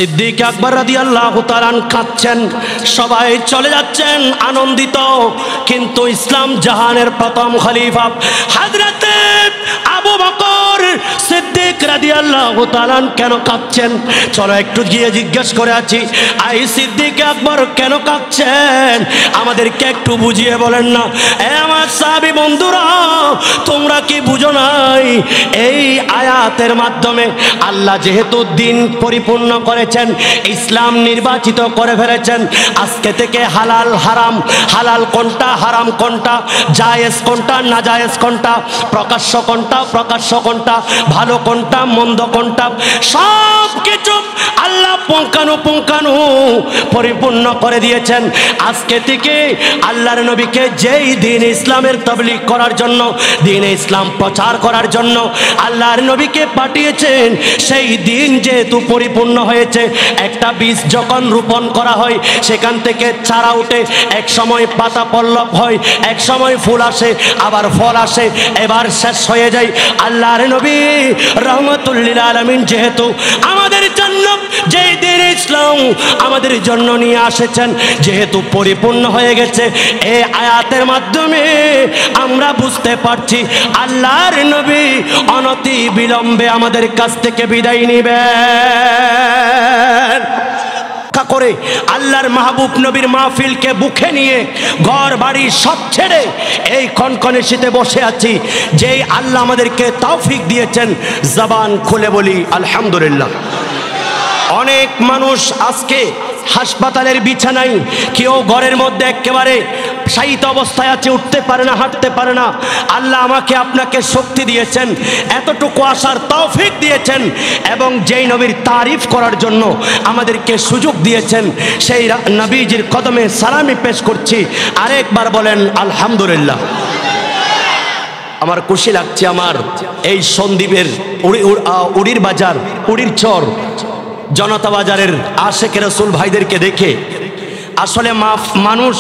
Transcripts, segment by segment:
সিদ্দিক আকবর রাদিয়াল্লাহু তাআলা কাঁদছেন, সবাই চলে যাচ্ছেন আনন্দিত, কিন্তু ইসলাম জাহানের প্রথম খলিফা হযরতে আবু বকর সিদ্দিক রাদিয়াল্লাহু তাআলা কেন কাঁদছেন? চলো একটু গিয়ে জিজ্ঞেস করে আছি, আই সিদ্দিক আকবর কেন কাঁদছেন? আমাদেরকে একটু বুঝিয়ে বলেন না। আমার সাহাবী বন্ধুরা, তোমরা কি বুঝো নাই? এই আয়াতের মাধ্যমে আল্লাহ যেহেতু দিন পরিপূর্ণ করেছেন, ইসলাম নির্বাচিত করে ফেলেছেন, আজকে থেকে হালাল হারাম, হালাল কোনটা, হারাম কোনটা, জায়েজ কোনটা, নাজায়েজ কোনটা, প্রকাশ্য কোনটা, প্রকাশ্য কোনটা, ভালো কোনটা, মন্দ কোনটা, সব কিছু আল্লাহ পুঙ্খানুপুঙ্খানু পরিপূর্ণ করে দিয়েছেন। আজকে থেকে আল্লাহর নবীকে যেই দিন ইসলামের তাবলীগ করার জন্য, দিন ইসলাম প্রচার করার জন্য আল্লাহর নবীকে পাঠিয়েছেন, সেই দিন যেহেতু পরিপূর্ণ হয়েছে, একটা বীজ যখন রোপণ করা হয় সেখান থেকে চারা উঠে, এক সময় পাতা পল্লব হয়, এক সময় ফুল আসে, আবার ফল আসে, এবার শেষ হয়ে যায়। আল্লাহর নবী রহমাতুল লিল আলামিন যেহেতু আমাদের জন্য যেই দিন ইসলাম আমাদের জন্য নিয়ে আসেছেন, যেহেতু পরিপূর্ণ হয়ে গেছে, এই আয়াতের মাধ্যমে আমরা বুঝতে পারছি আল্লাহর নবী অনতি বিলম্বে আমাদের কাছ থেকে বিদায় নেবেন। করে আল্লাহর মাহবুব নবীর মাহফিলকে বুকে নিয়ে ঘর বাড়ি সব ছেড়ে এই কনকনে শীতে বসে আছি, যেই আল্লাহ আমাদেরকে তৌফিক দিয়েছেন, জবান খুলে বলি আলহামদুলিল্লাহ। অনেক মানুষ আজকে হাসপাতালের বিছানায়, কেউ ঘরের মধ্যে একেবারে শায়িত অবস্থায় আছে, উঠতে পারে না, হাঁটতে পারে না। আল্লাহ আমাকে আপনাকে শক্তি দিয়েছেন, এতটুকু আসার তৌফিক দিয়েছেন, এবং যেই নবীর তারিফ করার জন্য আমাদেরকে সুযোগ দিয়েছেন, সেই নবীজির কদমে সালামি পেশ করছি। আরেকবার বলেন আলহামদুলিল্লাহ। আমার খুশি লাগছে আমার এই সন্দ্বীপের উড়ির বাজার, উড়ির চর, জনতা বাজারের আশেক রাসূল ভাইদেরকে দেখে। আসলে মানুষ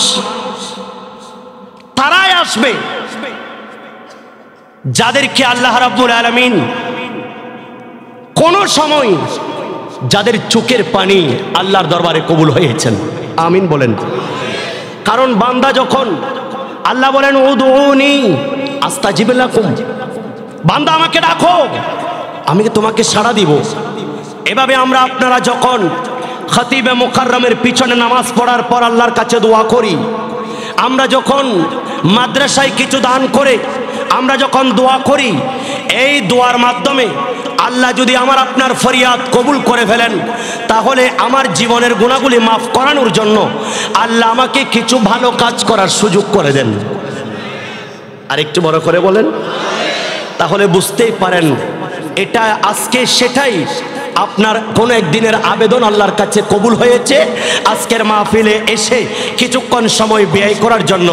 তারাই আসবে যাদেরকে আল্লাহ রাব্বুল আলামিন কোন সময়, যাদের চোখের পানি আল্লাহর দরবারে কবুল হয়েছেন। আমিন বলেন। কারণ বান্দা যখন, আল্লাহ বলেন উদউনি আস্তাজিব লাকুম, বান্দা আমাকে ডাকো, আমি তোমাকে সাড়া দিব। এভাবে আমরা আপনারা যখন খতিবে মুকাররমের পিছনে নামাজ পড়ার পর আল্লাহর কাছে দোয়া করি, আমরা যখন মাদ্রাসায় কিছু দান করে আমরা যখন দোয়া করি, এই দোয়ার মাধ্যমে আল্লাহ যদি আমার আপনার ফরিয়াদ কবুল করে ফেলেন, তাহলে আমার জীবনের গুনাহগুলি মাফ করানোর জন্য আল্লাহ আমাকে কিছু ভালো কাজ করার সুযোগ করে দেন। আর একটু বড় করে বলেন, তাহলে বুঝতেই পারেন এটা আজকে সেটাই আপনার কোনো একদিনের আবেদন আল্লাহর কাছে কবুল হয়েছে। আজকের মাহফিলে এসে কিছুক্ষণ সময় ব্যয় করার জন্য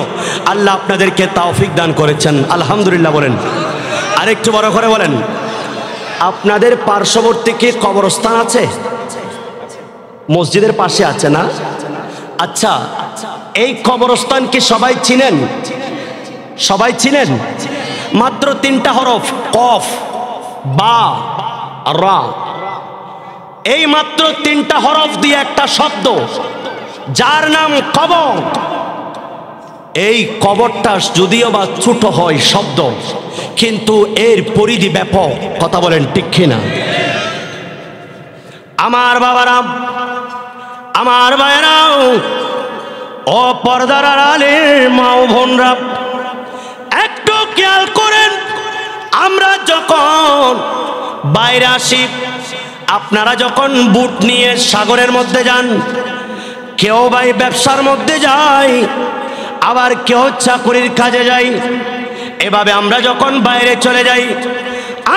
আল্লাহ আপনাদেরকে তৌফিক দান করেছেন, আলহামদুলিল্লাহ বলেন। আরেকটু বড় করে বলেন, আপনাদের পার্শ্ববর্তী কি কবরস্থান আছে? মসজিদের পাশে আছে না? আচ্ছা, এই কবরস্থান কি সবাই চিনেন? সবাই চিনেন? মাত্র 3টা হরফ, কফ, বা, রা, এই মাত্র 3টা হরফ দিয়ে একটা শব্দ, যার নাম কবর। এই কবরটা যদিও বা ছোট হয় শব্দ, কিন্তু এর পরিধি ব্যাপক। কথা বলেন ঠিক কিনা? আমার বাবারা, আমার ভাইরা, ও পর্দার আড়ালের মা ও বোনরা, একটু খেয়াল করেন। আমরা যখন বাইরে আসি, আপনারা যখন বুট নিয়ে সাগরের মধ্যে যান, কেউ ভাই ব্যবসার মধ্যে যায়, আবার কেউ চাকরির কাজে যায়। এভাবে আমরা যখন বাইরে চলে যাই,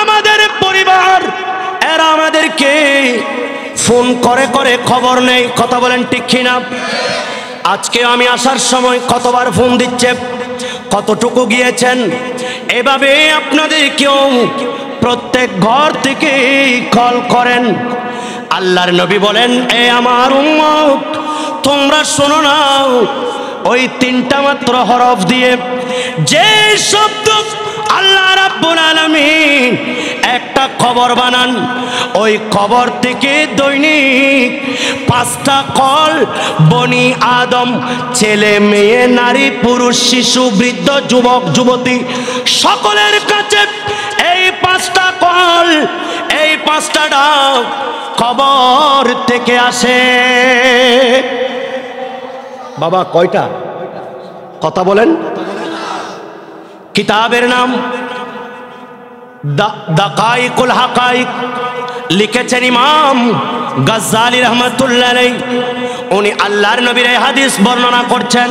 আমাদের পরিবার এরা আমাদেরকে ফোন করে করে খবর নেই। কথা বলেন ঠিক কিনা? আজকে আমি আসার সময় কতবার ফোন দিচ্ছে, কতটুকু গিয়েছেন, এভাবে আপনাদের কেউ প্রত্যেক ঘর থেকে কল করেন। আল্লাহর নবী বলেন, এ আমার উম্মত, তোমরা শোনো না, ওই 3টা মাত্র হরফ দিয়ে যে শব্দ আল্লাহ রাব্বুল আলামিন একটা কবর বানান, ওই কবর থেকে দৈনিক পাঁচটা কল বনি আদম, ছেলে মেয়ে নারী পুরুষ শিশু বৃদ্ধ যুবক যুবতী সকলের কাছে এই পাঁচটা কল, এই পাঁচটা ডাক কবর থেকে আসে। বাবা কয়টা? কথা বলেন। কিতাবের নাম দাকাইকুল হাকাইক, লিখেছেন ইমাম গাজ্জালি রহমাতুল্লাহ আলাইহি। উনি আল্লাহর নবীর এই হাদিস বর্ণনা করছেন,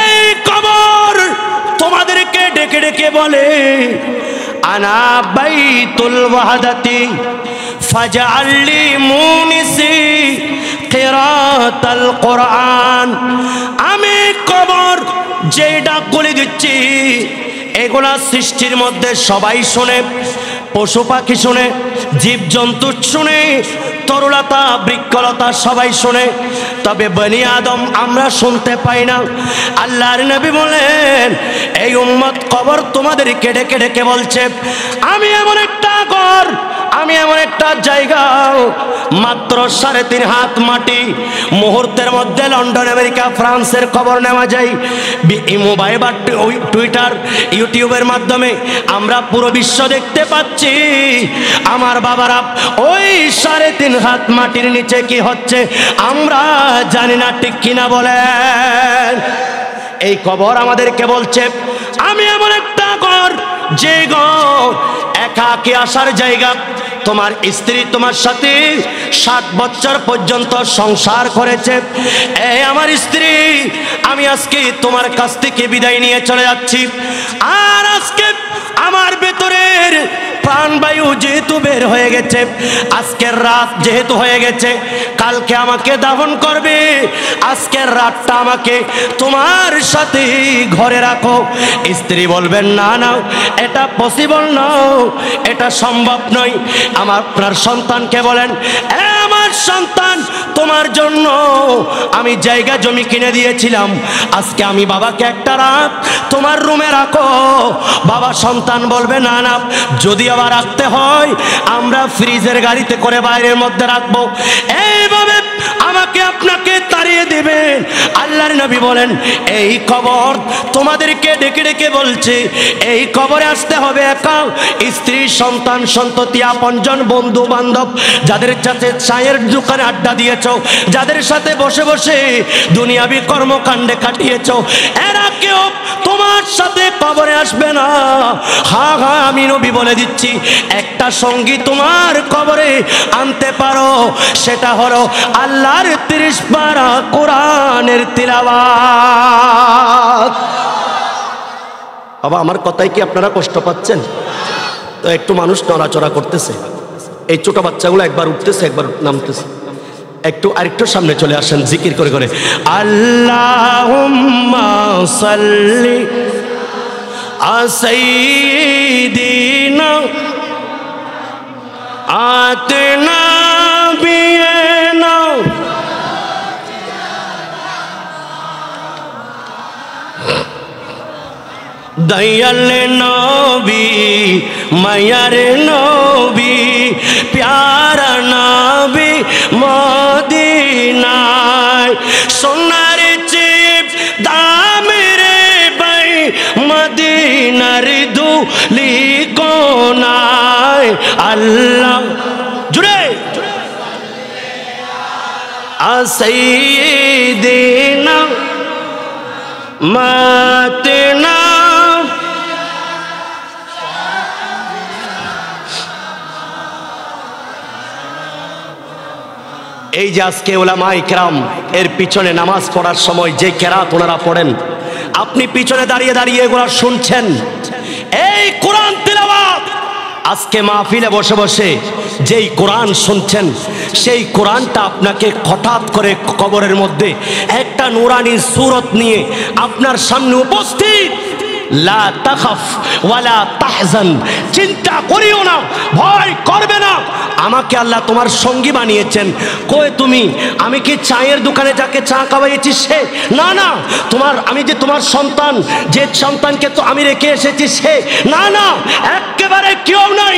এই কবর তোমাদেরকে ডেকে ডেকে বলে, আনা বাইতুল ওয়াহদাতি ফাজআললি মুনিসি কিরাতাল কোরআন। আমি কবর যে ডাকগুলি দিচ্ছি এগুলা সৃষ্টির মধ্যে সবাই শুনে, পশু পাখি শুনে, জীবজন্তু শুনে, তরুলতা বৃক্ষলতা সবাই শুনে, তবে বনি আদম আমরা শুনতে পাই না। আল্লাহর নবী বলেন, এই উম্মত কবর তোমাদেরকে ডেকে ডেকে বলছে, আমি এমন একটা ঘর, আমি এমন একটা জায়গা, মাত্র 3.5 হাত মাটি, মুহূর্তের মধ্যে লন্ডন আমেরিকা ফ্রান্সের খবর নেওয়া যায়। মোবাইল বা টুইটার ইউটিউবের মাধ্যমে আমরা পুরো বিশ্ব দেখতে পাচ্ছি। আমার বাবারা ওই 3.5 হাত মাটির নিচে কি হচ্ছে আমরা জানি না, ঠিক কিনা বলেন? এই কবর আমাদেরকে বলছে, আমি এমন একটা ঘর, যে ঘর একাকী আসার জায়গা। তোমার স্ত্রী তোমার সাথে 60 বছর পর্যন্ত সংসার করেছে, এই আমার স্ত্রী, আমি আজকে তোমার কাছ থেকে বিদায় নিয়ে চলে যাচ্ছি। আর আজকে আমার ভেতরের প্রাণবায়ু যেহেতু বের হয়ে গেছে, আজকের রাত যেহেতু হয়ে গেছে, কালকে আমাকে দাফন করবে, আজকের রাতটা আমাকে তোমার সাথে ঘরে রাখো। স্ত্রী বলবেন, না না, এটা পসিবল নয়, এটা সম্ভব নয়। আপনার সন্তানকে বলেন, আমার সন্তান, তোমার জন্য আমি জায়গা জমি কিনে দিয়েছিলাম, আজকে আমি বাবাকে একটা রাত তোমার রুমে রাখো। বাবা সন্তান বলবে, না না, যদি আবার রাখতে হয় আমরা ফ্রিজের গাড়িতে করে বাইরের মধ্যে রাখবো। এইভাবে আমাকে আপনাকে তাড়িয়ে দিবেন। আল্লাহর নবী বলেন, এই কবর তোমাদেরকে ডেকে ডেকে বলছে, এই কবরে আসতে হবে একা, স্ত্রী সন্তান সন্ততি আপনজন বন্ধু বান্ধব, যাদের সাথে চায়ের দোকানে আড্ডা দিয়েছ, যাদের সাথে বসে বসে দুনিয়াবি কর্মকাণ্ডে কাটিয়েছ, এরা কেউ তোমার সাথে কবরে আসবে না। হ্যাঁ হ্যাঁ, আমি নবী বলে দিচ্ছি, একটা সঙ্গী তোমার কবরে আনতে পারো, সেটা হলো আল্লাহর 30 পারা কোরআনের তিলাওয়াত। বাবা আমার কথায় কি আপনারা কষ্ট পাচ্ছেন? তো একটু মানুষ নড়াচড়া করতেছে, এই ছোট বাচ্চাগুলো একবার উঠতেছে একবার নামতেছে, একটু আরেকটু সামনে চলে আসেন জিকির করে করে, আল্লাহুম্মা সাল্লি আলা সাইয়্যিদিনা আতিনা বিনা দয়াল নবী মায়ার নবী প্যারা নবী মদিনায় সোনার চিপ দাম রে ভাই মদিনার ধুলি কোনায়। আল্লাহ জুড়ে সাইয়্যিদিনা মাতিনা। এই যে আজকে উলামায়ে কেরাম এর পিছনে নামাজ পড়ার সময় যে কেরাত ওনারা পড়েন, আপনি পিছনে দাঁড়িয়ে দাঁড়িয়ে এগুলো শুনছেন, এই কোরআন তিলাওয়াত। আজকে মাহফিলে বসে বসে যেই কোরআন শুনছেন, সেই কোরআনটা আপনাকে হঠাৎ করে কবরের মধ্যে একটা নুরানি সূরত নিয়ে আপনার সামনে উপস্থিত, লা তাখাফ ওয়ালা তাহজান, চিন্তা করিও না, ভয় করবে না, আমাকে আল্লাহ তোমার সঙ্গী বানিয়েছেন। কই তুমি? আমি কি চায়ের দোকানে যাকে চা খাওয়াইছি সে? না না, আমি যে তোমার সন্তান, যে সন্তানকে তো আমি রেখে এসেছি সে? না না, একেবারে কেউ নাই।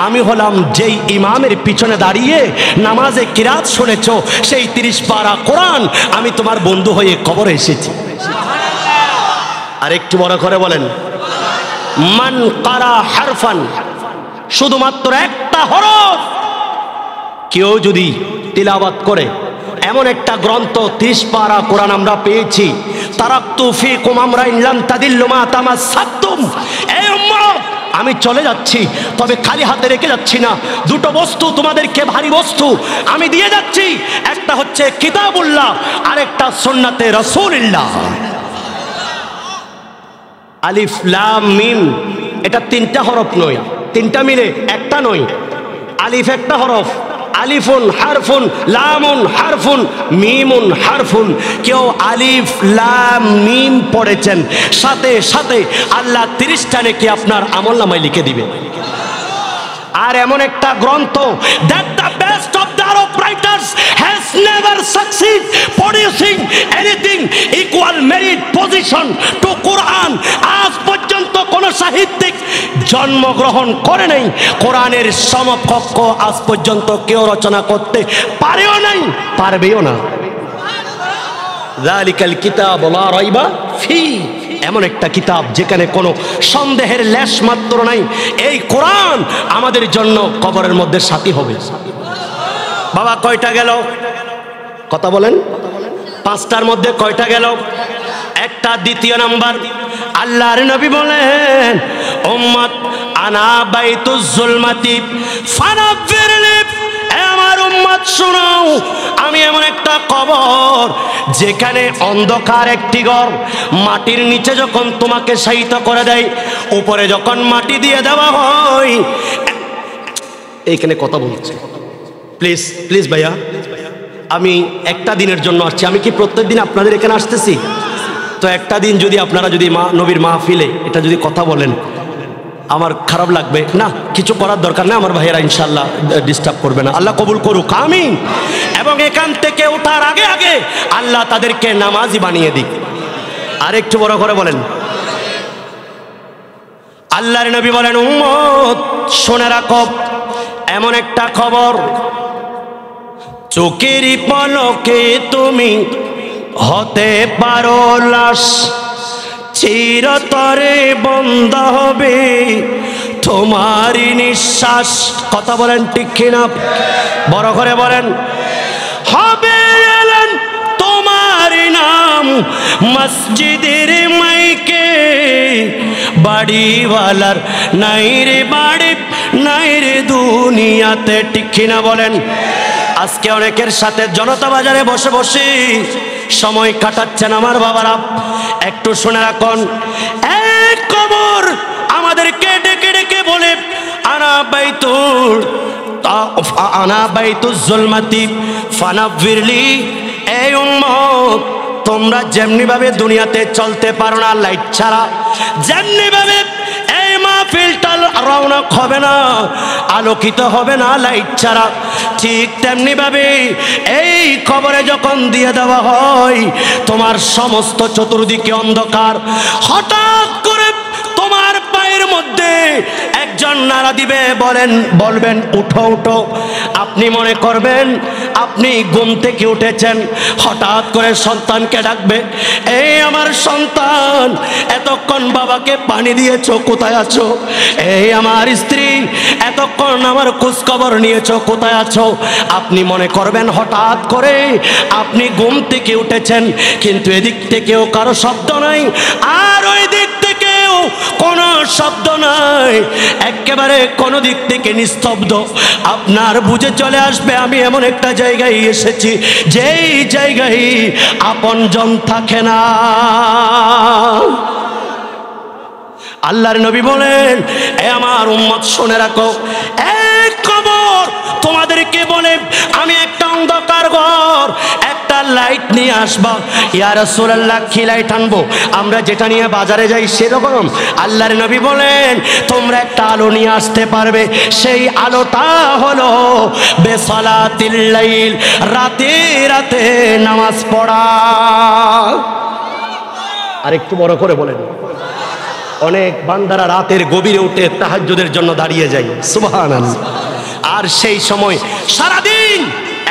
আমি হলাম যেই ইমামের পিছনে দাঁড়িয়ে নামাজে কিরাত শুনেছো, সেই 30 পারা কোরআন, আমি তোমার বন্ধু হয়ে কবরে এসেছি। আর একটু বড় করে বলেন, মান কারা হারফান, শুধুমাত্র একটা হরফ কেউ যদি তিলাওয়াত করে, এমন একটা গ্রন্থ 30 পারা কোরআন আমরা পেয়েছি। তারাকতু ফীকুম আমরাইন লান তাদিল্লু মা তামাসসাকতুম, এই উম্মত আমি চলে যাচ্ছি, তবে খালি হাতে রেখে যাচ্ছি না। দুটো বস্তু তোমাদেরকে, ভারী বস্তু আমি দিয়ে যাচ্ছি, একটা হচ্ছে কিতাবুল্লাহ, আরেকটা সুন্নাতে রাসূলুল্লাহ। আলিফ লাম মিম, এটা 3টা হরফ নয়, 3টা মিলে একটা নয়। আলিফ একটা হরফ, আলিফুন হারফুন, লামুন হারফুন, মিমুন হারফুন। কেউ আলিফ লাম মিম পড়েছেন, সাথে সাথে আল্লাহ 30টা নেকি আপনার আমলনামায় লিখে দিবে। আর এমন একটা গ্রন্থ, that the best of the Arab writers has never succeed producing anything equal merit position to Quran। আজ পর্যন্ত কোন সাহিত্যিক জন্মগ্রহণ করে নাই, কোরআনের সমকক্ষ আজ পর্যন্ত কেউ রচনা করতে পারেও নাই, পারবেও না। যালিকাল কিতাব লা রাইবা ফি, এমন একটা কিতাব যেখানে কোনো সন্দেহের লেশ মাত্র নাই। এই কোরআন আমাদের জন্য কবরের মধ্যে সাথী হবে। বাবা কয়টা গেল? কথা বলেন, 5টার মধ্যে কয়টা গেল? একটা। দ্বিতীয় নাম্বার, আল্লাহর নবী বলেন, উম্মত আনা বাইতুজ জুলমাতি ফানাফিরলি, আমার উম্মত শুনো, আমি এমন একটা কবর যেখানে অন্ধকার একটি ঘর, মাটির নিচে যখন তোমাকে শায়িত করে দেয়, উপরে যখন মাটি দিয়ে দেওয়া হয়। এইখানে কথা বলছে, প্লিজ প্লিজ ভাইয়া, আমি একটা দিনের জন্য আসছি। আমি কি প্রত্যেক দিন আপনাদের এখানে আসতেছি? তো একটা দিন যদি আপনারা যদি নবীর মাহফিলে এটা যদি কথা বলেন, আমার খারাপ লাগবে না, কিছু করার দরকার না, আমার ভাইয়েরা ইনশাল্লাহ ডিস্টার্ব করবে না, আল্লাহ কবুল করুক, আমিন। এবং এখান থেকে ওঠার আগে আগে আল্লাহ তাদেরকে নামাজি বানিয়ে দিক। আর একটু বড় করে বলেন, আল্লাহর নবী বলেন, উম্মত শুনে রাখো, এমন একটা খবর, চোখের পলকে তুমি হতে পারো লাশ, চিরতরে বন্ধ হবে তোমারই নিঃশ্বাস। কথা বলেন ঠিক কিনা? বড় করে বলেন, হবে এলেন তোমারই নাম মসজিদের মাইকে, বাড়িওয়ালার নাই রে বাড়ি, নাই রে দুনিয়াতে, ঠিক কিনা বলেন? আজকে অনেকের সাথে জনতা বাজারে বসে বসে সময় কাটাচ্ছেন আমার বাবারা, একটু শুনে রাখুন, এক কবর আমাদেরকে ডেকে ডেকে বলে, আনা বাইতুজ জুলমাতি ফানাফিরলি, এই উম্মত তোমরা যেমনি ভাবে দুনিয়াতে চলতে পারো না লাইট ছাড়া, যেমনি ভাবে এই মাহফিলটা রওনক হবে না, আলোকিত হবে না লাইট ছাড়া, ঠিক তেমনি ভাবে এই কবরে যখন দিয়ে দেওয়া হয়, তোমার সমস্ত চতুর্দিকে অন্ধকার, হঠাৎ করে তোমার পায়ের মধ্যে একজন নাড়া দিবে, বলবেন উঠো উঠো। আপনি মনে করবেন আপনি ঘুম থেকে উঠেছেন, হঠাৎ করে সন্তানকে ডাকবে, এই আমার সন্তান, এতক্ষণ বাবাকে পানি দিয়েছো, কোথায় আছো? এই আমার স্ত্রী, এতক্ষণ আমার খোঁজখবর নিয়েছো, কোথায় আছো? আপনি মনে করবেন হঠাৎ করে আপনি ঘুম থেকে উঠেছেন, কিন্তু এদিক থেকেও কারো শব্দ নাই, আর ওই দিক থেকেও কোনো শব্দ নাই, একেবারে কোনো দিক থেকে নিস্তব্ধ। আপনার বুঝে চলে আসবে আমি এমন একটা জায়গায় এসেছি, যেই জায়গায় আপনজন থাকে না। আল্লাহর নবী বলেন, এ আমার উম্মত শুনে রাখো, এক কবর তোমাদেরকে বলে, আমি একটা অন্ধকার ঘর, একটা লাইট লাইট নিয়ে আসবা। ইয়া রাসূলুল্লাহ কি লাইট আনবো? আমরা যেটা নিয়ে বাজারে যাই সেরকম? আল্লাহর নবী বলেন তোমরা একটা আলো নিয়ে আসতে পারবে, সেই আলোটা হলো বেসালাতিল লাইল, রাতে রাতে নামাজ পড়া। আর একটু বড় করে বলেন। অনেক বান্দারা রাতের গভীরে উঠে তাহাজ্জুদের জন্য দাঁড়িয়ে যায়, সুবহানাল্লাহ। আর সেই সময় সারাদিন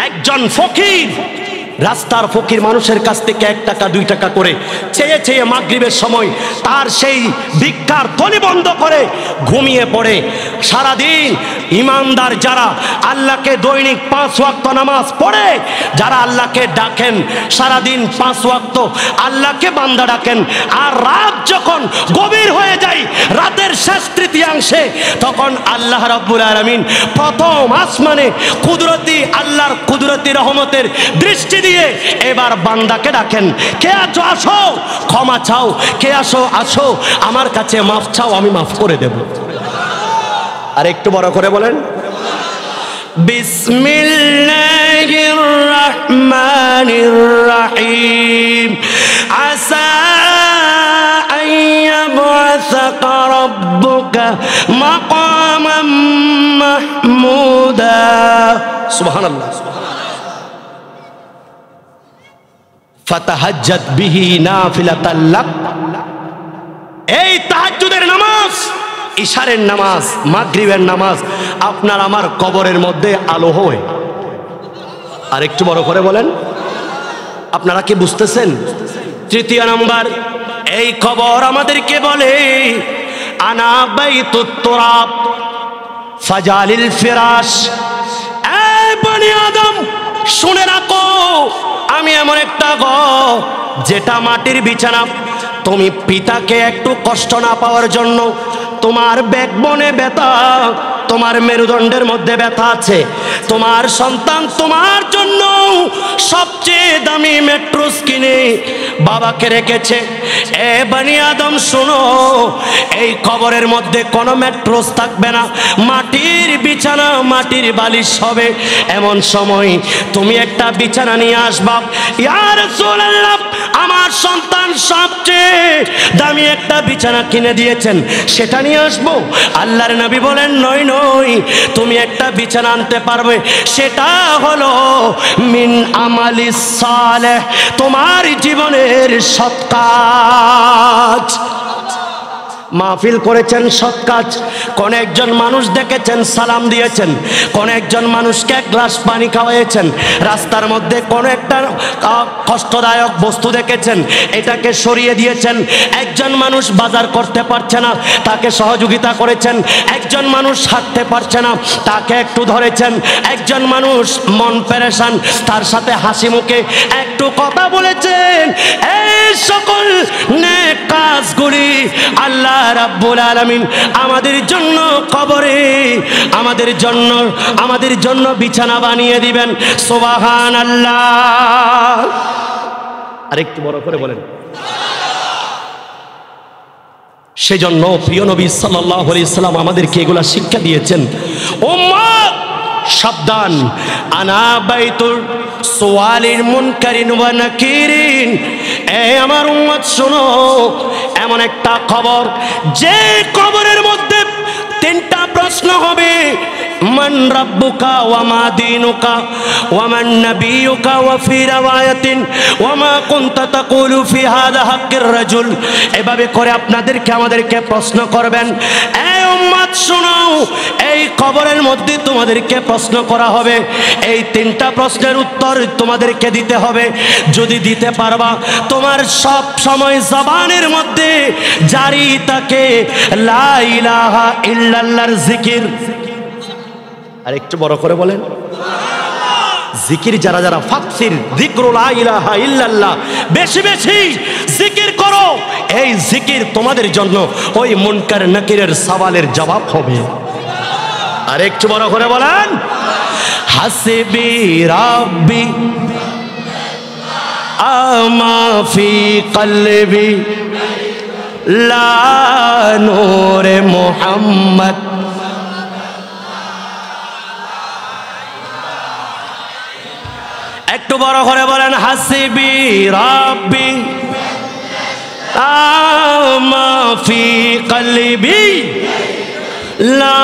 একজন ফকির, রাস্তার ফকির মানুষের কাছ থেকে 1 টাকা 2 টাকা করে চেয়ে চেয়ে মাগরিবের সময় তার সেই ভিক্ষার থলি বন্ধ করে ঘুমিয়ে পড়ে। সারাদিন ইমানদার যারা আল্লাহকে দৈনিক 5 ওয়াক্ত নামাজ পড়ে, যারা আল্লাহকে ডাকেন সারাদিন 5 ওয়াক্ত আল্লাহকে বান্দা ডাকেন, আর রাত যখন গভীর হয়ে যায় রাতের শেষ তৃতীয়াংশে, তখন আল্লাহ রাব্বুল আলামিন প্রথম আসমানে কুদরতি আল্লাহর কুদরতি রহমতের দৃষ্টি দিয়ে এবার বান্দাকে ডাকেন, কে আছো আসো ক্ষমা চাও, কে আসো আসো আমার কাছে মাফ চাও, আমি মাফ করে দেব। আর একটু বড় করে বলেন বিসমিল্লাহির রহমানির রহিম। আসা আইয়াবআসাকা রাব্বুকা মাকামান মাহমুদা। সুবহানাল্লাহ। ফাতাহাজ্জাত বিহি নাফিলাতাল লাক। এই তাহাজ্জুদের নামাজ, ইশারের নামাজ, মাগরিবের নামাজ আপনার আমার কবরের মধ্যে আলো হয়। আর একটু বড় করে বলেন, আপনারা কি বুঝতেছেন? তৃতীয় নাম্বার, এই কবর আমাদেরকে বলে আনা বাইতুত তুরাব ফাজালিল ফিরাশ। এই বনি আদম শুনে রাখো, আমি এমন একটা ঘর যেটা মাটির বিছানা। তুমি পিতাকে একটু কষ্ট না পাওয়ার জন্য তোমার ব্যাকবোনে ব্যথা, তোমার মেরুদণ্ডের মধ্যে ব্যথা আছে, তোমার সন্তান তোমার জন্য সবচেয়ে দামি মেট্রোস কিনে বাবাকে রেখেছে। এ বনি আদম শোনো, এই কবরের মধ্যে কোনো মেট্রোস থাকবে না, মাটির বিছানা, মাটির বালিশ হবে। এমন সময় তুমি একটা বিছানা নিয়ে আসবা। ইয়া রাসূলুল্লাহ, আমার সন্তান সবচেয়ে দামি একটা বিছানা কিনে দিয়েছেন, সেটা নিয়ে আসবো? আল্লাহর নবী বলেন নয় নয়, তুমি একটা বিছানা আনতে পারবে, সেটা হলো মিন আমালিস সালেহ, তোমার জীবনের সৎ কাজ। মাহফিল করেছেন সৎ কাজ, কোন একজন মানুষ দেখেছেন সালাম দিয়েছেন, কোন একজন মানুষকে 1 গ্লাস পানি খাওয়াইয়েছেন, রাস্তার মধ্যে কোন একটা কষ্টদায়ক বস্তু দেখেছেন, এটাকে সরিয়ে দিয়েছেন। একজন মানুষ বাজার করতে পারছে না, তাকে সহযোগিতা করেছেন। একজন মানুষ হাঁটতে পারছে না, তাকে একটু ধরেছেন। একজন মানুষ মন পেরেশান, তার সাথে হাসি মুখে একটু কথা বলেছেন। এই সকল নেক কাজগুলি আল্লাহ রাব্বুল আলামিন আমাদের জন্য কবরে আমাদের জন্য বিছানা বানিয়ে দিবেন। সুবহানাল্লাহ। আরেকটু বড় করে বলেন। সেজন্য প্রিয় নবী সাল্লাল্লাহু আলাইহি সাল্লাম আমাদেরকে এগুলা শিক্ষা দিয়েছেন। উম্মত সাবধান, আনা বাইতুল সুয়ালিল মুনকারিন ওয়া নাকিরিন। এই আমার উম্মত শোনো, এমন একটা খবর, যে কবরের মধ্যে 3টা প্রশ্ন হবে। মান রাব্বুকা ওয়া মা দীনুকা ওয়া মান নাবিয়ুকা ওয়া ফি রাওয়ায়াতিন ওয়া মা কুনতা তাকুলু ফি হাযা হাক্কির রাজুল। এভাবে করে আপনাদেরকে আমাদেরকে প্রশ্ন করবেন। এই উম্মত শোনো, এই কবরের মধ্যে তোমাদেরকে প্রশ্ন করা হবে। এই 3টা প্রশ্নের উত্তর তোমাদেরকে দিতে হবে। যদি দিতে পারবা, তোমার সব সময় জবানের মধ্যে জারি থাকে লা ইলাহা ইল্লাল্লাহর জিকির। আর একটু বড় করে বলেন জিকির। যারা যারা ফাকসির যিকরু লা ইলাহা ইল্লাল্লাহ, বেশি বেশি জিকির করো। এই জিকির তোমাদের জন্য ওই মুনকার নাকিরের সওয়ালের জবাব হবে। আর একটু বড় করে বলেন হাসবি রাব্বি আমা ফি কলবি লা নূরে মুহাম্মদ। একটু বড় করে বলেন হাসিবি রাব্বি মাফি কলবি লা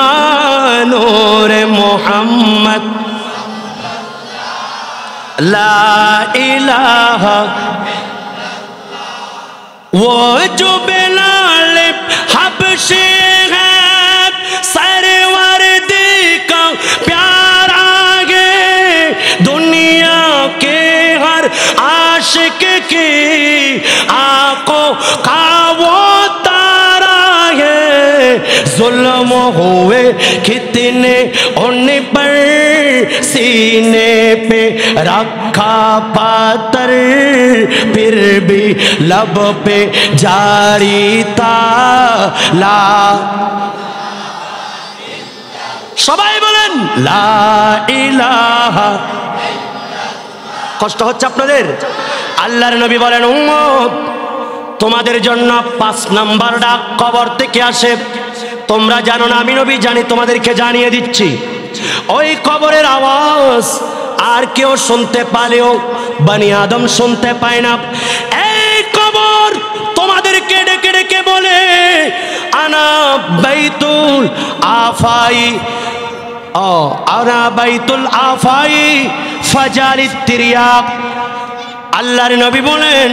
নূরে মুহাম্মদ লা ইলাহা वो जो बिलाल हबशे है सरवर का प्यारा है दुनिया के हर आशिक की आंखों का वो तारा है जुल्म हुए कितने उन पर सीने पे रखा पातर फिर भी लब पे जारी था ला সবাই বলেন লা ইলাহা। কষ্ট হচ্ছে আপনাদের? আল্লাহর নবী বলেন উম্মত তোমাদের জন্য 5 নাম্বার ডাক কবর থেকে আসে। তোমরা জানো না, আমি নবী জানি, তোমাদেরকে জানিয়ে দিচ্ছি। ওই কবরের আওয়াজ আর কেউ শুনতে পারেও বনি আদম শুনতে পায় না। এই কবর তোমাদেরকে ডেকে ডেকে বলে আনা বাইতুল আফাই আনা বাইতুল আফাই ফাজারিত তিরিয়াক। আল্লাহর নবী বলেন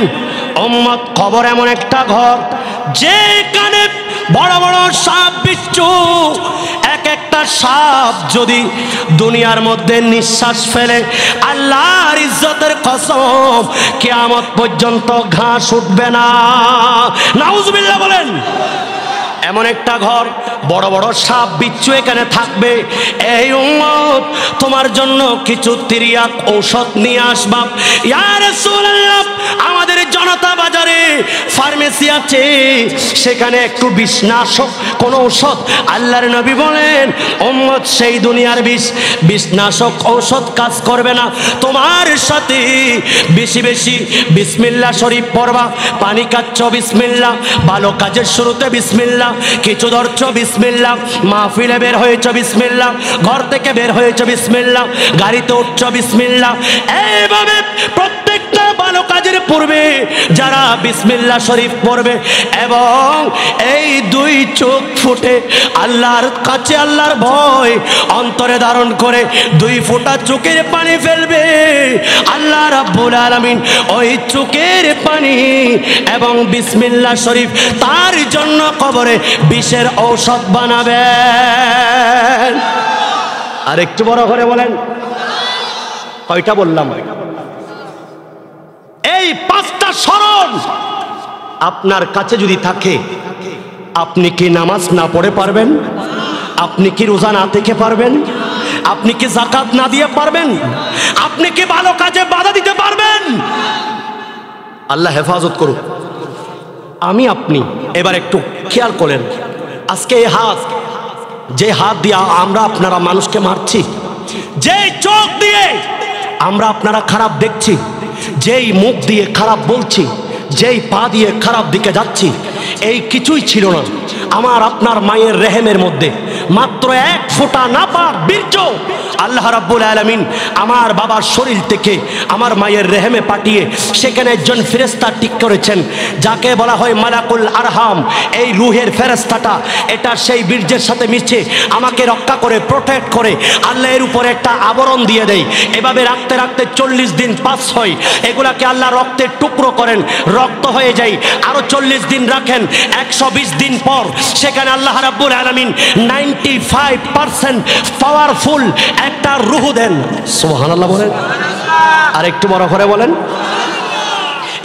উম্মত কবর এমন একটা ঘর যেখানে বড় বড় সাপ বিচ্ছু, এক একটা সাপ যদি দুনিয়ার মধ্যে নিঃশ্বাস ফেলে আল্লাহর ইজ্জতের কসম কিয়ামত পর্যন্ত ঘাস উঠবে না। নাউজুবিল্লাহ বলেন। এমন একটা ঘর বড় বড় সাপ বিচ্ছু এখানে থাকবে। এই উম্মত তোমার জন্য কিছু তিরিয়াক ঔষধ নিয়ে আসবা। ইয়া রাসূলুল্লাহ আমাদের জনতা বাজারে ফার্মেসি আছে, সেখানে একটু বিষনাশক কোন ঔষধ। আল্লাহর নবী বলেন উম্মত সেই দুনিয়ার বিষনাশক ঔষধ কাজ করবে না। তোমার সাথে বেশি বেশি বিসমিল্লাহ শরীফ পড়বা। পানি খাচ্ছ বিসমিল্লাহ, ভালো কাজের শুরুতে বিসমিল্লাহ, কিছু ধরছ বিসমিল্লাহ, মাহফিলে বের হয়েছ বিসমিল্লাহ, ঘর থেকে বের হয়েছ বিসমিল্লাহ, গাড়িতে উঠছ বিসমিল্লাহ। এইভাবে প্রত্যেকটা ভালো কাজের পূর্বে যারা বিসমিল্লাহ শরীফ পড়বে এবং এই 2 চোখ ফুটে আল্লাহর কাছে আল্লাহর ভয় অন্তরে ধারণ করে 2 ফোঁটা চোখের পানি ফেলবে, আল্লাহ রাব্বুল আলামিন ওই চোখের পানি এবং বিসমিল্লাহ শরীফ তার জন্য কবরে বিষের ঔষধ বানাবেন। আর একটু বড় করে বলেন কয়টা বললাম? এই 5টা শরণ আপনার কাছে যদি থাকে, আপনি কি নামাজ না পড়ে পারবেন? আপনি কি রোজা না থেকে পারবেন? আপনি কি যাকাত না দিয়ে পারবেন? আপনি কি ভালো কাজে বাধা দিতে পারবেন? আল্লাহ হেফাজত করুক। আমি আপনি এবার একটু খেয়াল করেন, আজকে এই হাত, যে হাত দিয়ে আমরা আপনারা মানুষকে মারছি, যেই চোখ দিয়ে আমরা আপনারা খারাপ দেখছি, যেই মুখ দিয়ে খারাপ বলছি, যেই পা দিয়ে খারাপ দিকে যাচ্ছি, এই কিছুই ছিল না আমার আপনার মায়ের রেহেমের মধ্যে। মাত্র 1 ফোঁটা নাপাক বীর্য আল্লাহ রাব্বুল আলামিন আমার বাবার শরীর থেকে আমার মায়ের রেহেমে পাঠিয়ে সেখানে একজন ফেরেশতা ঠিক করেছেন, যাকে বলা হয় মালাকুল আরহাম। এই রুহের ফেরেশতাটা এটা সেই বীর্যের সাথে মিশে আমাকে রক্ষা করে, প্রোটেক্ট করে, আল্লাহ এর উপরে একটা আবরণ দিয়ে দেয়। এভাবে রাখতে রাখতে 40 দিন পাস হয়, এগুলাকে আল্লাহ রক্তের টুকরো করেন, রক্ত হয়ে যায়। আরো 40 দিন রাখেন, 120 দিন পর সেখানে আল্লাহ রাব্বুল আলামিন 95% পাওয়ারফুল একটা রূহ দেন। সুবহানাল্লাহ বলেন। আর একটু বড় করে বলেন।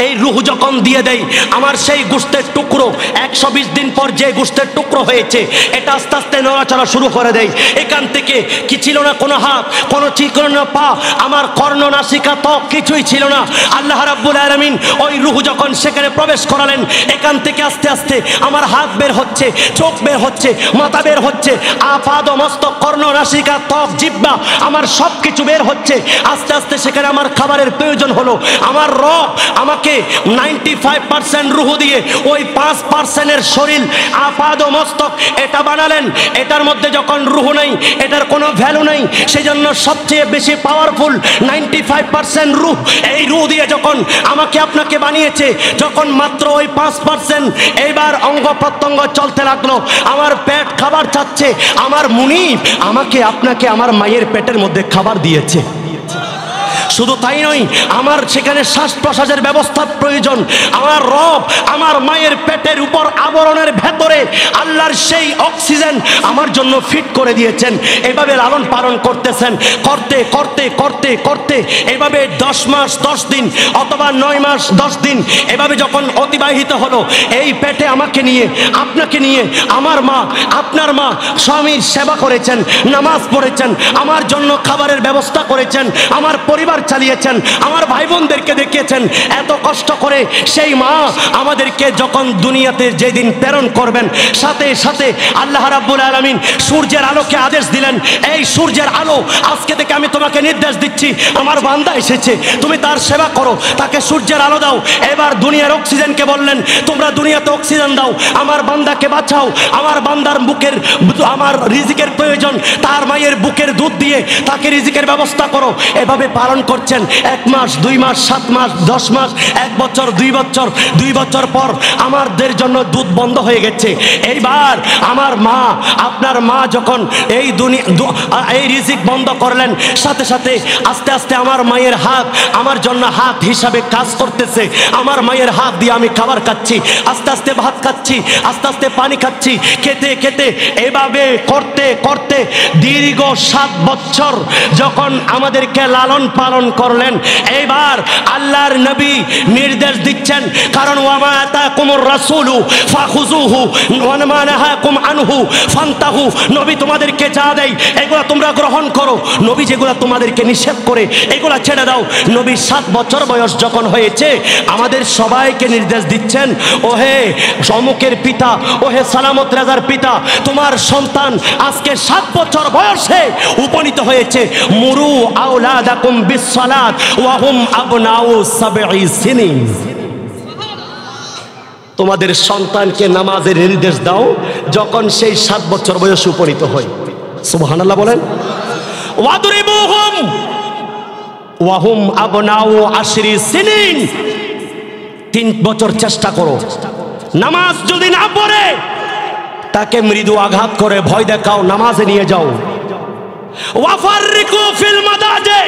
এই রূহ যখন দিয়ে দেয় আমার সেই গোশতের টুকরো, 120 দিন পর যে গোশতের টুকরো হয়েছে এটা আস্তে আস্তে নড়াচড়া শুরু করে দেয়। এখান থেকে কি ছিল না, কোনো হাত, কোনো ছিল না পা, আমার কর্ণ নাসিকা ত্বক কিছুই ছিল না। আল্লাহ রাব্বুল আলামিন ওই রূহ যখন সেখানে প্রবেশ করালেন, এখান থেকে আস্তে আস্তে আমার হাত বের হচ্ছে, চোখ বের হচ্ছে, মাথা বের হচ্ছে, আপাদ মস্তক, কর্ণ নাসিকা ত্বক, জিহ্বা, আমার সব কিছু বের হচ্ছে। আস্তে আস্তে সেখানে আমার খাবারের প্রয়োজন হলো, আমার রব আমাকে আমাকে 95% রুহ দিয়ে ওই 5%-এর শরীর আপাদ মস্তক এটা বানালেন। এটার মধ্যে যখন রুহ নেই, এটার কোনো ভ্যালু নেই, সেজন্য সবচেয়ে বেশি পাওয়ারফুল 95% রুহ। এই রুহ দিয়ে যখন আমাকে আপনাকে বানিয়েছে, যখন মাত্র ওই 5%, এইবার অঙ্গ প্রত্যঙ্গ চলতে লাগলো, আমার পেট খাবার চাচ্ছে, আমার মুনিব আমাকে আপনাকে আমার মায়ের পেটের মধ্যে খাবার দিয়েছে। শুধু তাই নয়, আমার সেখানে শ্বাস প্রশ্বাসের ব্যবস্থার প্রয়োজন। আমার রব আমার মায়ের পেটের উপর আবরণের ভেতরে আল্লাহর সেই অক্সিজেন আমার জন্য ফিট করে দিয়েছেন। এভাবে লালন পালন করতেছেন, করতে করতে করতে করতে এভাবে 10 মাস 10 দিন অথবা 9 মাস 10 দিন এভাবে যখন অতিবাহিত হলো, এই পেটে আমাকে নিয়ে আপনাকে নিয়ে আমার মা আপনার মা স্বামীর সেবা করেছেন, নামাজ পড়েছেন, আমার জন্য খাবারের ব্যবস্থা করেছেন, আমার পরিবার চালিয়েছেন, আমার ভাই বোনদেরকে দেখিয়েছেন। এত কষ্ট করে সেই মা আমাদেরকে যখন দুনিয়াতে যেদিন প্রেরণ করবেন, সাথে সাথে আল্লাহ রাব্বুল আলামিন সূর্যের আলোকে আদেশ দিলেন, এই সূর্যের আলো, আজকে থেকে আমি তোমাকে নির্দেশ দিচ্ছি, আমার বান্দা এসেছে, তুমি তার সেবা করো, তাকে সূর্যের আলো দাও। এবার দুনিয়ার অক্সিজেনকে বললেন, তোমরা দুনিয়াতে অক্সিজেন দাও, আমার বান্দাকে বাঁচাও, আমার বান্দার বুকের আমার রিজিকের প্রয়োজন, তার মায়ের বুকের দুধ দিয়ে তাকে রিজিকের ব্যবস্থা করো। এভাবে পালন করছেন 1 মাস 2 মাস 7 মাস 10 মাস 1 বছর 2 বছর 2 বছর পর আমাদের জন্য দুধ বন্ধ হয়ে গেছে। এইবার আমার মা আপনার মা যখন এই এই রিজিক বন্ধ করলেন, সাথে সাথে আস্তে আস্তে আমার মায়ের হাত আমার জন্য হাত হিসাবে কাজ করতেছে। আমার মায়ের হাত দিয়ে আমি খাবার খাচ্ছি, আস্তে আস্তে ভাত খাচ্ছি, আস্তে আস্তে পানি খাচ্ছি, খেতে খেতে এভাবে করতে করতে দীর্ঘ 7 বছর যখন আমাদেরকে লালন পালন করলেন, এইবার আল্লাহর নবী নির্দেশ দিচ্ছেন, কারণ ওয়ামা আতাকুমুর রাসূলু ফাখুযুহু ওয়া মা নাহাকুম আনহু ফান্তাহু। নবী তোমাদেরকে যা দেয় এগুলা তোমরা গ্রহণ করো, নবী যেগুলা তোমাদেরকে নিষেধ করে এগুলা ছেড়ে দাও। নবী 7 বছর বয়স যখন হয়েছে আমাদের সবাইকে নির্দেশ দিচ্ছেন, ওহে অমুকের পিতা, ওহে সালামত রাজার পিতা, তোমার সন্তান আজকে 7 বছর বয়সে উপনীত হয়েছে। মুরু আওলাদাকুম বিসসালাত ওয়া হুম আবনাউ 7 সিনিন। তোমাদের সন্তানকে নামাজের নির্দেশ দাও যখন সেই 7 বছর বয়সে উপনীত হয়। সুবহানাল্লাহ বলেন। ওয়াদরিবুহুম ওয়া হুম আবনাউ 10 সিনিন। 3 বছর চেষ্টা করো, নামাজ যদি না পড়ে তাকে মৃদু আঘাত করে ভয় দেখাও, নামাজে নিয়ে যাও। ওয়াফাররিকু ফিল মাদাজে,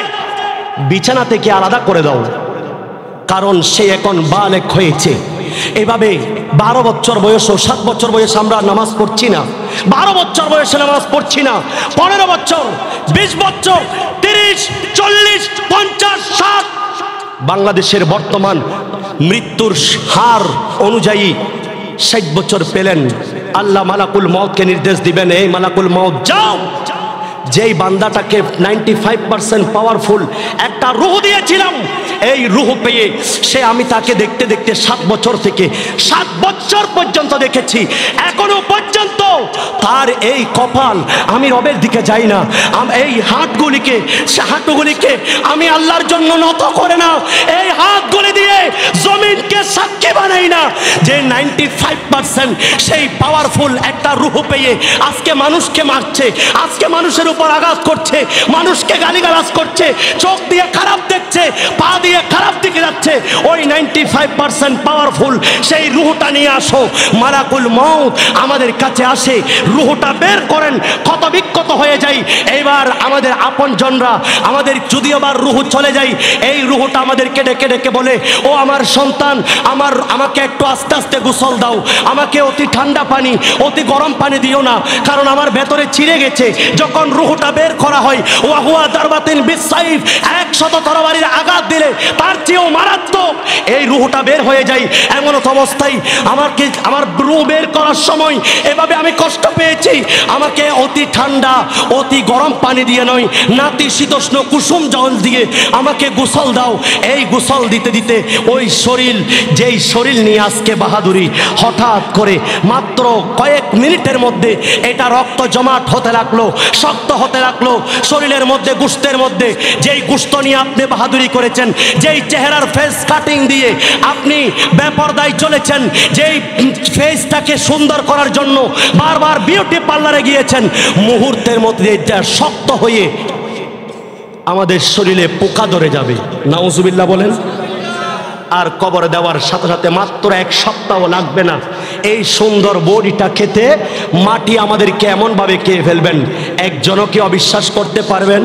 বিছানা থেকে আলাদা করে দাও, কারণ সে এখন বালেক হয়েছে। এভাবে 12 বছর বয়স ও 7 বছর বয়সে আমরা নামাজ পড়ছি না, 12 বছর বয়সে নামাজ পড়ছি না, 15 বছর 20 বছর 30 40 50 60। বাংলাদেশের বর্তমান মৃত্যুর হার অনুযায়ী 60 বছর পেলেন, আল্লাহ মালাকুল মউতকে নির্দেশ দিবেন, এই মালাকুল মউত যাও, যেই বান্দাটাকে 95% পাওয়ারফুল একটা রূহ দিয়েছিলাম, এই রূহ পেয়ে সে আমি তাকে দেখতে দেখতে 7 বছর থেকে 7 বছর পর্যন্ত দেখেছি, এখনো পর্যন্ত তার এই কপাল আমি রবের দিকে যাই না, এই হাতগুলিকে আমি আল্লাহর জন্য নত করে না, এই হাতগুলি দিয়ে জমিনকে সাক্ষী বানাই না যে 95% সেই পাওয়ারফুল একটা রূহ পেয়ে আজকে মানুষকে মারছে, আজকে মানুষের উপর আঘাত করছে, মানুষকে গালিগালাজ করছে, চোখ দিয়ে খারাপ দেখছে, পা দিয়ে খারাপ দিকে যাচ্ছে। ওই 95% পাওয়ারফুল সেই রূহটা নিয়ে আসো। মালাকুল মউত আমাদের কাছে আসে, রূহটা বের করেন, ক্ষত বিক্ষত হয়ে যাই। এইবার আমাদের আপনজনরা আমাদের যদি আবার রূহ চলে যায়, এই রূহটা আমাদেরকে ডেকে ডেকে বলে, ও আমার সন্তান, আমাকে একটু আস্তে আস্তে গোসল দাও, আমাকে অতি ঠান্ডা পানি অতি গরম পানি দিও না, কারণ আমার ভেতরে ছিঁড়ে গেছে। যখন রূহটা বের করা হয়, ওয়াহুয়া দারবাতিন বিসাইফ, 100 তরবারির আঘাত দিলে তার চেয়েও মারাত্মক এই রূহটা বের হয়ে যায়। এমন অবস্থায় আমার রূহ বের করার সময় এভাবে আমি কষ্ট পেয়েছি, আমাকে অতি ঠান্ডা অতি গরম পানি দিয়ে নয়, নাতিশীতোষ্ণ কুসুম জল দিয়ে আমাকে গোসল দাও। এই গোসল দিতে দিতে ওই শরীর, যেই শরীর নিয়ে আজকে বাহাদুরি, হঠাৎ করে মাত্র কয়েক মিনিটের মধ্যে এটা রক্ত জমাট হতে লাগলো, শক্ত হতে লাগলো। শরীরের মধ্যে, গোশতের মধ্যে যেই গোশত নিয়ে আপনি বাহাদুরি করেছেন, যেই চেহারার ফেস কাটিং দিয়ে আপনি বেপরদায় চলেছেন, যেই ফেসটাকে সুন্দর করার জন্য বারবার বিউটি পার্লারে গিয়েছেন, মুহূর্তের মধ্যে যা শক্ত হয়ে আমাদের শরীরে পোকা ধরে যাবে, নাউজুবিল্লাহ বলেন। আর কবরে দেওয়ার সাথে সাথে মাত্র 1 সপ্তাহ লাগবে না এই সুন্দর বডিটা খেতে, মাটি আমাদেরকে এমনভাবে খেয়ে ফেলবেন, একজনও কি অবিশ্বাস করতে পারবেন?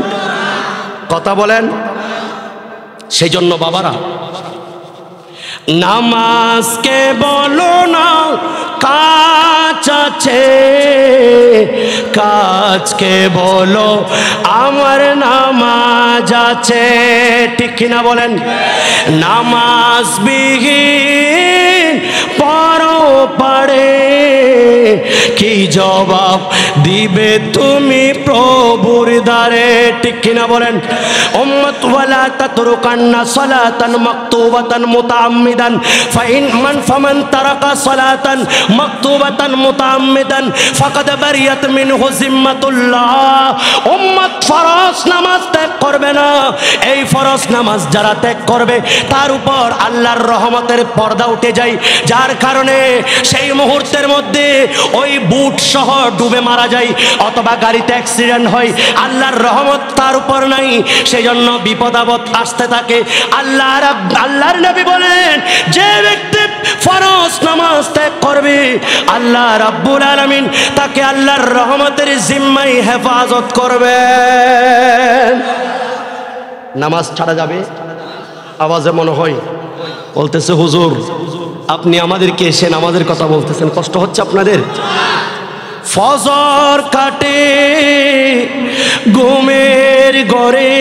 কথা বলেন। সেই জন্য বাবারা, নামাজকে বলো না কাজ আছে, কাজকে বলো আমার নামাজ আছে, ঠিক কিনা বলেন? নামাজ বিহীন পরো পারে, কি জবাব দিবে তুমি প্রভুর দ্বারে, ঠিক কিনা বলেন? উম্মত ওয়ালা তাতরুকান্না সালাতান মাকতুবাতান মুতাআম্মিদান ফামান তারাকা সালাতান মাকতুবাতান মুতাআম্মিদান ফাকাদ বারিয়াত মিনহু জিম্মাতুল্লাহ। উম্মত ফরজ নামাজ ত্যাগ করবে না, এই ফরজ নামাজ যারা ত্যাগ করবে তার উপর আল্লাহর রহমতের পর্দা উঠে যায়, যার কারণে সেই মুহূর্তের মধ্যে ওই বুট সহ ডুবে মারা যায় অথবা গাড়িতে অ্যাক্সিডেন্ট হয়, আল্লাহর রহমত তার উপর নাই, সেই জন্য বিপদ আপদ আসতে থাকে। আল্লাহর নবী বলেন, যে ব্যক্তি ফরজ নামাজ ত্যাগ করবে আল্লাহ রাব্বুল আলামিন তাকে আল্লাহর রহমতের জিম্মায় হেফাজত করবেন। নামাজ ছাড়া যাবে? আওয়াজে মনে হয় বলতেছে, হুজুর আপনি আমাদেরকে এসে নামাজের কথা বলতেছেন, কষ্ট হচ্ছে আপনাদের? ফজর কাটে ঘুমের ঘরে,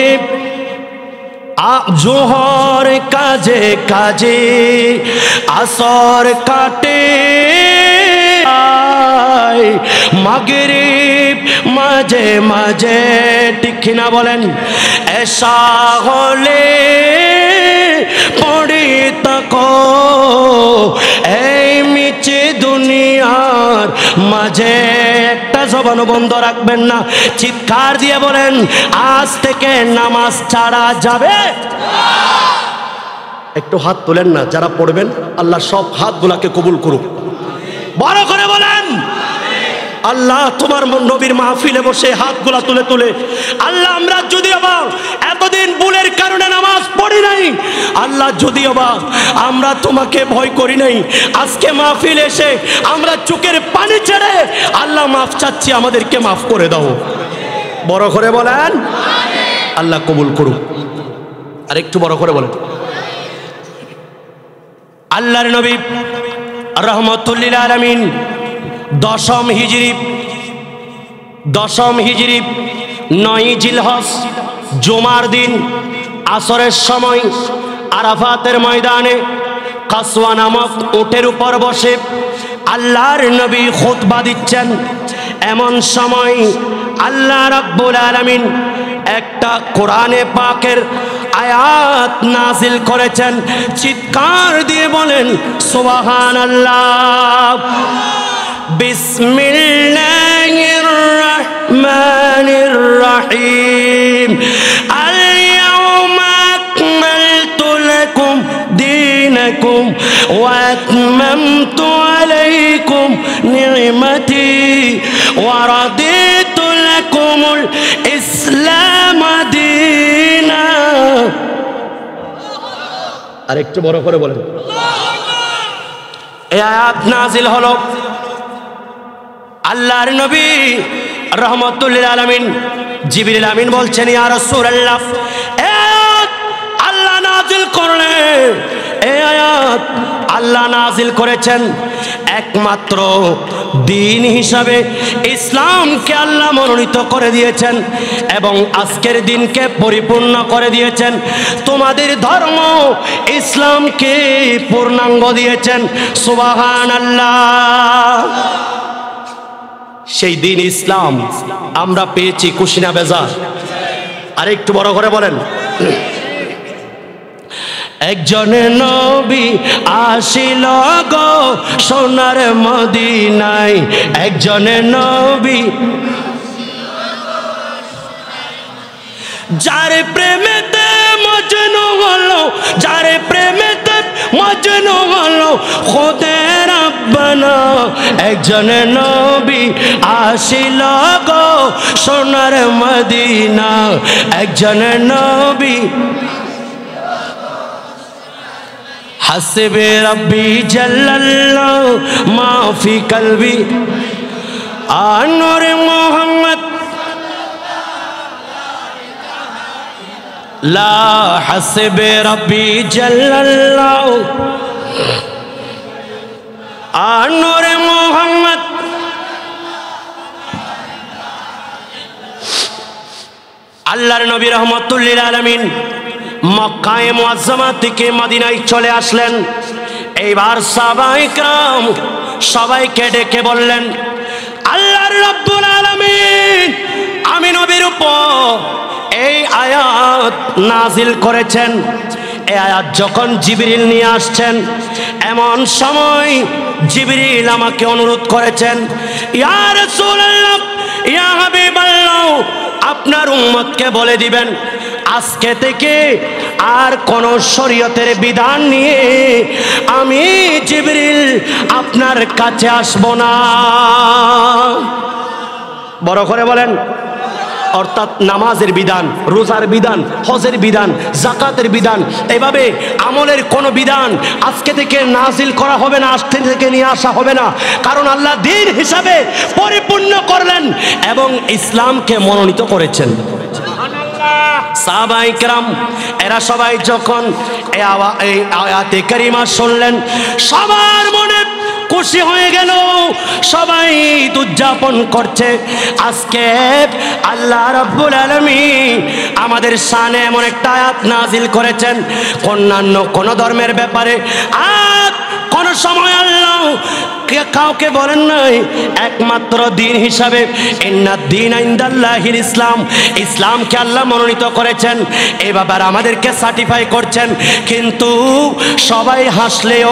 জোহর কাজে কাজে, আসর কাটে মাগরিব মাঝে মাঝে, ঠিক না বলেন? এশা হলে পড়ে তাকো এই মিছে দুনিয়ার মাঝে, একটা জবান বন্ধ রাখবেন না, চিৎকার দিয়ে বলেন, আজ থেকে নামাজ ছাড়া যাবে। একটু হাত তোলেন না যারা পড়বেন, আল্লাহ সব হাতগুলাকে কবুল করুক, বড় করে বলেন আল্লাহ তোমার নবীর মাহফিলে বসে হাতগুলা তুলে তুলে, আল্লাহ আমরা যদিও বা এতদিন ভুলের কারণে নামাজ পড়ি নাই, আল্লাহ যদিও বা আমরা তোমাকে ভয় করি নাই, আজকে মাহফিল এসে আমরা চোখের পানি ছেড়ে আল্লাহ মাফ চাচ্ছি, আমাদেরকে মাফ করে দাও, বড় করে বলেন আল্লাহ কবুল করুক। আর একটু বড় করে বলেন, আল্লাহর নবী রাহমাতুল লিল আলামিন দশম হিজরি 9 জিলহজ জুমার দিন আসরের সময় আরাফাতের ময়দানে কাসওয়া নামক উটের উপর বসে আল্লাহর নবী খুতবা দিচ্ছেন। এমন সময় আল্লাহ রাব্বুল আলামিন একটা কোরআনে পাকের আয়াত নাজিল করেছেন, চিৎকার দিয়ে বলেন সুবহানাল্লাহ। বিসমিল্লাহির রহমানির রহিম। আল-ইয়াওমা আকমালতু লাকুম দীনাকুম ওয়া আতমামতু আলাইকুম নি'মাতি ওয়া রাদিতু লাকুমুল ইসলাম দীনা। আরেকটু বড় করে বলেন। এই আয়াত নাজিল হলো আল্লাহর নবী রাহমাতুল লিল আলামিন জিবরিল আমিন বলছেন, ইয়া রাসূলুল্লাহ, এই আয়াত আল্লাহ নাজিল করলেন, এই আয়াত আল্লাহ নাজিল করেছেন একমাত্র দিন হিসাবে ইসলামকে আল্লাহ মনোনীত করে দিয়েছেন এবং আজকের দিনকে পরিপূর্ণ করে দিয়েছেন। তোমাদের ধর্ম ইসলামকে পূর্ণাঙ্গ দিয়েছেন। সুবহানাল্লাহ। সেই দিন ইসলাম আমরা পেয়েছি, খুশি না বেজার? আর একটু বড় করে বলেন। একজন নবী আসিল গো সোনার মদিনায়, একজন নবী যার প্রেমেতে মজনু হলো, যার প্রেমেতে খুদে রব্বানা একজন নবী আসিল গো সোনার মদিনা একজন নবী হাসবে রব্বি জাল্লাল্লাহ মা ফি কলবি আনূর মুহাম্মদ লা হাসবে রব্বি জাল্লাল্লাহ আনূর মুহাম্মদ আল্লাহর নবী রাহমাতুল লিল আলামিন মক্কায়ে মুআজ্জামা থেকে মদিনায় চলে আসলেন। এইবার সাহাবায়ে কেরাম সবাইকে ডেকে বললেন, আল্লাহর রাব্বুল আলামিন আমি নবীর উপর এই আয়াত নাজিল করেছেন। এই আয়াত যখন জিবরিল নিয়ে আসছেন, এমন সময় জিবরিল আমাকে অনুরোধ করেছেন, ইয়া রাসূলুল্লাহ ইয়া হাবিবাল্লাহ আপনার উম্মতকে বলে দিবেন আজকে থেকে আর কোন শরীয়তের বিধান নিয়ে আমি জিবরিল আপনার কাছে আসব না। বড় করে বলেন। অর্থাৎ নামাজের বিধান, রোজার বিধান, হজের বিধান, যাকাতের বিধান, এভাবে আমলের কোনো বিধান আজকে থেকে নাজিল করা হবে না, আজকে থেকে নিয়ে আসা হবে না। কারণ আল্লাহ দ্বীন হিসাবে পরিপূর্ণ করলেন এবং ইসলামকে মনোনীত করেছেন। সাহাবায়ে কেরাম এরা সবাই যখন এই আয়াতে কারিমা শুনলেন, সবার মনে খুশি হয়ে গেল, সবাই উদযাপন করছে। আজকে আল্লাহ রাব্বুল আলামিন আমাদের শানে এমন একটা আয়াত নাজিল করেছেন, অন্যান্য কোন ধর্মের ব্যাপারে আর কোন সময় আল্লাহ কাউকে বলেন নাই, একমাত্র দিন হিসাবে ইন্নাদ দীন ইনদাল্লাহিল ইসলাম, ইসলামকে আল্লাহ মনোনীত করেছেন। এই ব্যাপারে আমাদেরকে সার্টিফাই করছেন। কিন্তু সবাই হাসলেও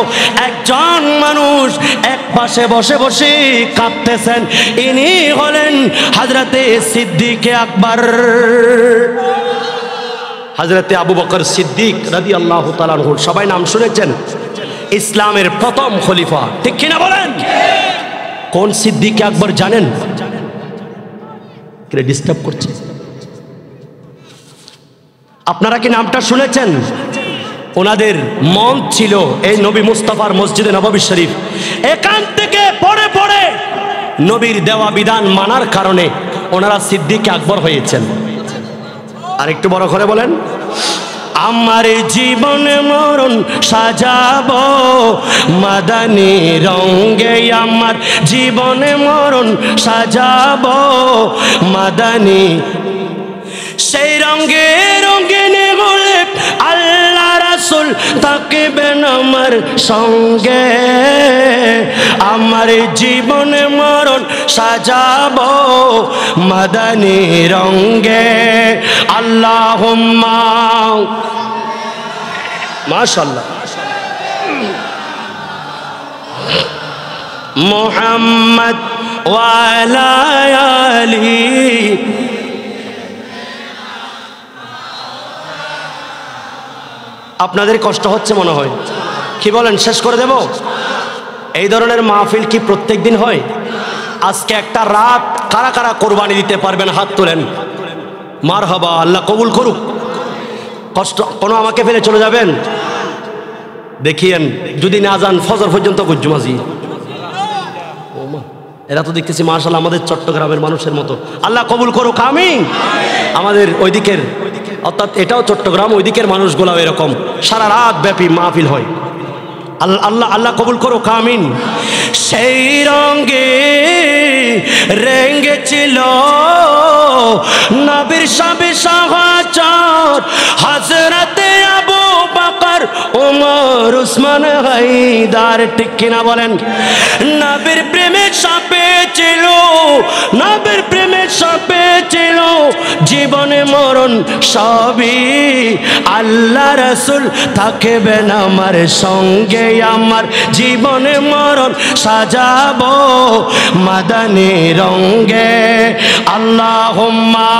একজন মানুষ এক পাশে বসে বসে কাঁদতেছেন, ইনি হলেন হযরতে সিদ্দিকে আকবর, হযরতে আবু বকর সিদ্দিক রাদিয়াল্লাহু তাআলা আনহু। সবাই নাম শুনেছেন, ইসলামের প্রথম খলিফা, ঠিক কিনা বলেন? কোন সিদ্দিক আকবর জানেন? কে ডিস্টার্ব করছে? আপনারা কি নামটা শুনেছেন? ওনাদের মন ছিল এই নবী মুস্তাফার মসজিদে নববী শরীফ, এখান থেকে পড়ে পড়ে নবীর দেওয়া বিধান মানার কারণে ওনারা সিদ্দিক আকবর হয়েছেন। আর একটু বড় করে বলেন, আমার জীবনে মরণ সাজাবো মাদানী রঙে, আমার জীবনে মরণ সাজাবো মাদানী, সেই রঙে রঙিনে বলে আল্লাহ রাসূল থাকবেন আমার সঙ্গে, আমার জীবনে মরণ সাজাবো মাদানী রঙে। আল্লাহুম্মা মাশাআল্লাহ মুহাম্মদ ওয়া আলা আলি। আপনাদের কষ্ট হচ্ছে মনে হয়, কি বলেন? শেষ করে দেব? এই ধরনের মাহফিল কি প্রত্যেক দিন হয়? আজকে একটা রাত কারা কারা কোরবানি দিতে পারবেন? হাত তোলেন। মারহাবা, আল্লাহ কবুল করুক। কষ্ট কোনো আমাকে ফেলে চলে যাবেন? দেখিয়েন যদি না যান ফজর পর্যন্ত গুজ্জুমাজি। এরা তো দেখতেছি মাশাআল্লাহ আমাদের চট্টগ্রামের মানুষের মতো। আল্লাহ কবুল করুক, আমিন। আমাদের ওই দিকের, অর্থাৎ এটাও চট্টগ্রাম, ওই দিকের মানুষগুলাও এরকম সারা রাত ব্যাপী মাহফিল হয়। আল্লাহ আল্লাহ কবুল করুক, আমিন। সেই রঙে রেঙ্গেছিল নবীর সবে সহচর হযরতে আবু বকর ওমর উসমান হায়দার, ঠিক কিনা বলেন? নবীর প্রেমে সাপে ছিল, নবীর প্রেমে সাপে ছিল, জীবনে মরণ সবই আল্লাহ রাসূল থাকবেন আমার সঙ্গে, আমার জীবনে মরণ সাজাবো মাদানী রঙে। আল্লাহুম্মা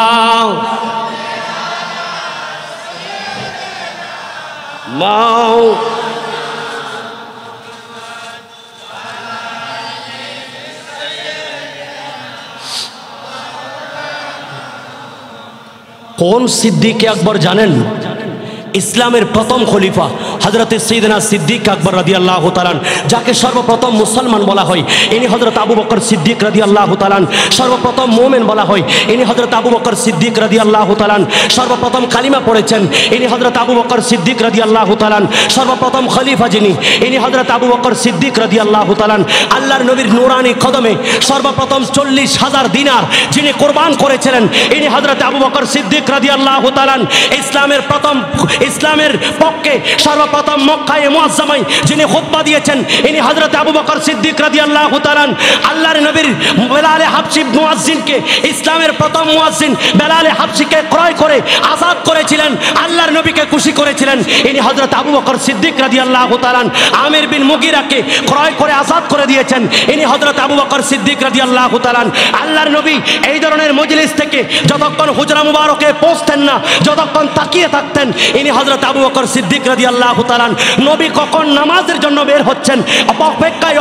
কোন সিদ্দিক আকবর জানেন? ইসলামের প্রথম খলিফা হযরতে সাইয়েদনা সিদ্দিক আকবর রাদিয়াল্লাহু তাআলা, যাকে সর্বপ্রথম মুসলমান বলা হয়, ইনি হযরত আবু বকর সিদ্দিক রাদিয়াল্লাহু তাআলা। সর্বপ্রথম মুমিন বলা হয়, ইনি হযরত আবু বকর সিদ্দিক রাদিয়াল্লাহু তাআলা। সর্বপ্রথম কালিমা পড়েছেন, ইনি হযরত আবু বকর সিদ্দিক রাদিয়াল্লাহু তাআলা। সর্বপ্রথম খলিফা যিনি, ইনি হযরত আবু বকর সিদ্দিক রাদিয়াল্লাহু তাআলা। আল্লাহর নবীর নূরানি কদমে সর্বপ্রথম 40,000 দিনার যিনি কুরবান করেছিলেন, ইনি হযরত আবু বকর সিদ্দিক রাদিয়াল্লাহু তাআলা। ইসলামের পক্ষে সর্বপ্রথম মক্কায়ে মুআজ্জামায় যিনি খুতবা দিয়েছেন, ইনি হযরত আবু বকর সিদ্দিক রাদিয়াল্লাহু তাআলা। আল্লাহর নবীর বেলালে হাবশী মুয়াজ্জিনকে, ইসলামের প্রথম মুয়াজ্জিন বেলালে হাবশীকে ক্রয় করে আজাদ করেছিলেন, আল্লাহর নবীকে খুশি করেছিলেন, ইনি হযরত আবু বকর সিদ্দিক রাদিয়াল্লাহু তাআলা। আমির বিন মুগিরাকে ক্রয় করে আজাদ করে দিয়েছেন, ইনি হযরত আবু বকর সিদ্দিক রাদিয়াল্লাহু তাআলা। আল্লাহর নবী এই ধরনের মজলিস থেকে যতক্ষণ হুজরা মুবারকে পৌঁছতেন না, যতক্ষণ তাকিয়ে থাকতেন, ইনি হযরত আবু বকর সিদ্দিক রাদিয়াল্লাহু তাআলা। নবী কখন নামাজের জন্য বের হচ্ছেন,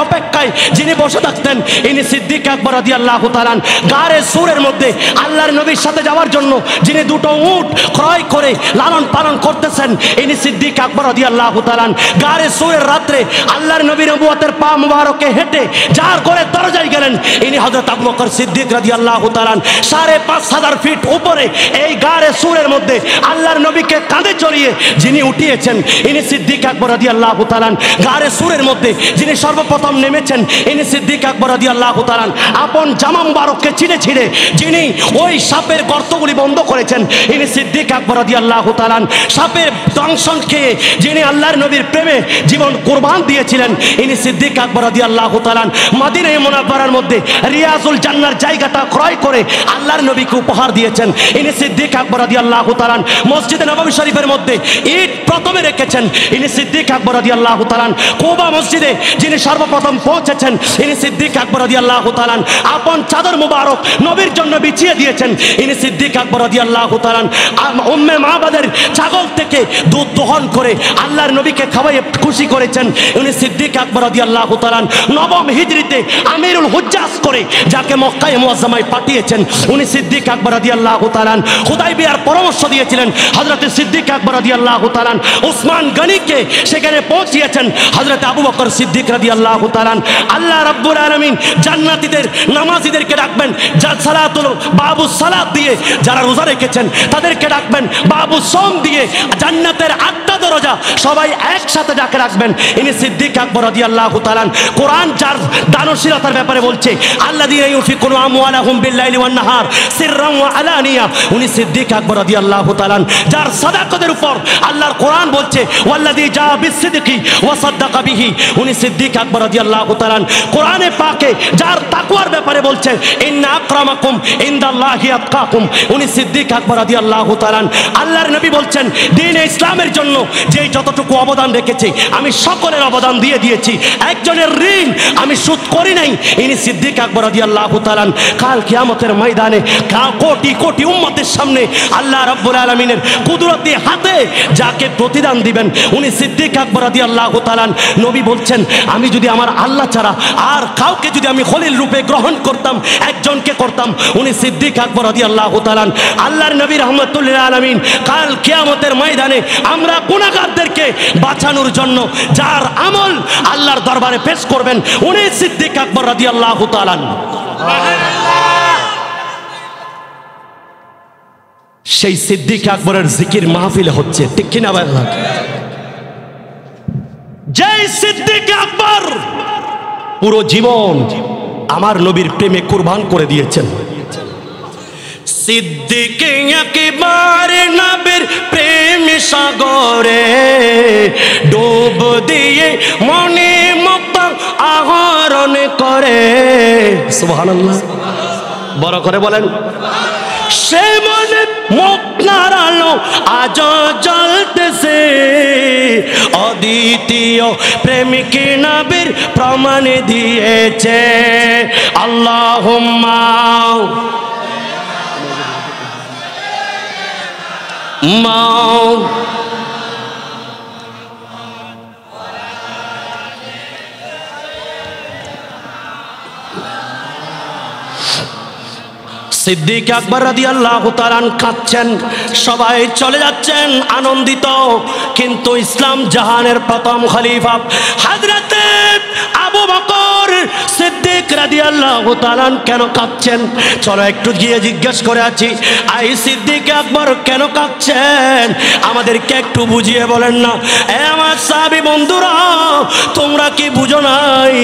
অপেক্ষায় যিনি বসে থাকতেন, ইনি সিদ্দিক আকবর রাদিয়াল্লাহু তাআলা। গারে সুরের মধ্যে আল্লাহর নবীর সাথে যাওয়ার জন্য যিনি দুটো উট ক্রয় করে লালন পালন করতেছেন, ইনি সিদ্দিক আকবর রাদিয়াল্লাহু তাআলা। গারে সুরের রাত্রে আল্লাহর নবীর নবুয়তের পা মুবারকে হেঁটে যার ঘরের দরজায় গেলেন, ইনি হযরত আবু বকর সিদ্দিক রাদিয়াল্লাহু তাআলা। 5,500 ফিট উপরে এই গারে সুরের মধ্যে আল্লাহর নবীকে কাঁধে চড়িয়ে যিনি উঠিয়েছেন, ইনি সিদ্দিক আকবর রাদিয়াল্লাহু তাআলা। গারে সুরের মধ্যে যিনি সর্বপ্রথম নেমেছেন, ইনি সিদ্দিক আকবর রাদিয়াল্লাহু তাআলা। আপন জামা মুবারককে ছিঁড়ে যিনি ওই সাপের গর্তগুলি বন্ধ করেছেন, ইনি সিদ্দিক আকবর রাদিয়াল্লাহু তাআলা। সাপের দংশন খেয়ে যিনি আল্লাহর নবীর প্রেমে জীবন কুরবান দিয়েছিলেন, ইনি সিদ্দিক আকবর রাদিয়াল্লাহু তাআলা। মদিনায়ে মুনাওয়ারার মধ্যে রিয়াজুল জান্নার জায়গাটা ক্রয় করে আল্লাহর নবীকে উপহার দিয়েছেন, ইনি সিদ্দিক আকবর রাদিয়াল্লাহু তাআলা। মসজিদে নববী শরীফের মধ্যে ঈদ প্রথমে রেখেছেন, ইনি সিদ্দিক আকবর রাদিয়াল্লাহু তাআলা। কুবা মসজিদে যিনি সর্বপ্রথম পৌঁছেছেন, ইনি সিদ্দিক আকবর রাদিয়াল্লাহু তাআলা। আপন চাদর মুবারক নবীর জন্য বিছিয়ে দিয়েছেন, ইনি সিদ্দিক আকবর রাদিয়াল্লাহু তাআলা। উম্মে মাবাদের ছাগল থেকে দুধ দহন করে আল্লাহর নবীকে খাওয়াইয়ে খুশি করেছেন, ইনি সিদ্দিক আকবর রাদিয়াল্লাহু তাআলা। নবম হিজরিতে আমিরুল হুজ্জাজ করে যাকে মক্কায়ে মুআজ্জামায় পাঠিয়েছেন, উনি সিদ্দিক আকবর রাদিয়াল্লাহু তাআলা। হুদাইবিয়ার পরামর্শ দিয়েছিলেন হযরত সিদ্দিক আকবর রাদিয়াল্লাহু তাআলা। উসমান গনিকে সেখানে পৌঁছিয়েছেন হযরত আবু বকর সিদ্দিক রাদিয়াল্লাহু তাআলা। আল্লাহ রাব্বুল আলামিন জান্নাতীদের নামাজীদেরকে ডাকবেন, সালাতুল বাবু সালাত দিয়ে, যারা রোজা রেখেছেন তাদেরকে ডাকবেন বাবু সোম দিয়ে। জান্নাতের 8টা দরজা সবাই একসাথে ডাকে রাখবেন, ইনি সিদ্দিক আকবর রাদিয়াল্লাহু তাআলা। কোরআন যার দানশীলতার ব্যাপারে বলছে, আল্লাযীনা ইউনফিকুনা আমওয়ালাহুম বিল-লাইলি ওয়ান-নাহার সিররান ওয়া আলানিয়া, উনি সিদ্দিক আকবর রাদিয়াল্লাহু তাআলা। যার সাদাকাতের উপর আল্লাহর কোরআন বলছে, ওয়াল্লাযী জা বিস-সিদকি ওয়া সাদ্দাকা বিহি, উনি সিদ্দিক আকবর রাদিয়াল্লাহু তাআলা। কোরআনে পাকে যার তাকওয়ার ব্যাপারে বলছে, ইন্না আকরামাকুম ইনদাল্লাহি আতকাকুম, উনি সিদ্দিক আকবর রাদিয়াল্লাহু তাআলা। আল্লাহর নবী বলছেন, দ্বীন ইসলামের জন্য যে যতটুকু অবদান রেখেছি আমি সকলের অবদান দিয়ে দিয়েছি, একজনের ঋণ আমি শোধ করি নাই, ইনি সিদ্দিক আকবর রাদিয়াল্লাহু তাআলা। কাল কিয়ামতের ময়দানে কোটি কোটি উম্মতের সামনে আল্লাহ রাব্বুল আলামিনের কুদরতি হাতে যাকে প্রতিদান দিবেন, উনি সিদ্দিক আকবর রাদিয়াল্লাহু তাআলা। নবী বলছেন, আমি যদি আমার আল্লাহ ছাড়া আর কাউকে যদি আমি খলিল রূপে গ্রহণ করতাম, একজনকে করতাম, উনি সিদ্দিক আকবর রাদিয়াল্লাহু তাআলা। আল্লাহর নবী রাহমাতুল লিল আলামিন কাল কিয়ামতের ময়দানে আমরা গুনাহগারদেরকে বাঁচানোর জন্য যার আমল আল্লাহর দরবারে পেশ করবেন, উনি সিদ্দিক আকবর রাদিয়াল্লাহু তাআলা। সেই সিদ্দিক আকবরের জিকির মাহফিল হচ্ছে, ঠিক কিনা ভাই? যেই সিদ্দিক আকবর পুরো জীবন আমার নবীর প্রেমে কুরবান করে দিয়েছেন। সিদ্দিক আকবর নবীর প্রেম সাগরে ডুব দিয়ে মনে মুক্ত আহরণ করে। সুবহানাল্লাহ, বড় করে বলেন। সে মনে মুক্তার আলো আজ জ্বলতেছে, অদ্বিতীয় প্রেমিক নবীর প্রমাণ দিয়েছে। আল্লাহুম্মা মাও সিদ্দিক আকবর রাদিয়াল্লাহু তাআলা কাঁদছেন, সবাই চলে যাচ্ছেন আনন্দিত, কিন্তু ইসলাম জাহানের প্রথম খলিফা হযরতে আবু বকর সিদ্দিক রাদিয়াল্লাহু তাআলা কেন কাঁদছেন? চলো একটু গিয়ে জিজ্ঞেস করে আছি, আই সিদ্দিক আকবর কেন কাঁদছেন? আমাদেরকে একটু বুঝিয়ে বলেন না। আমার সাহাবী বন্ধুরা, তোমরা কি বুঝো নাই?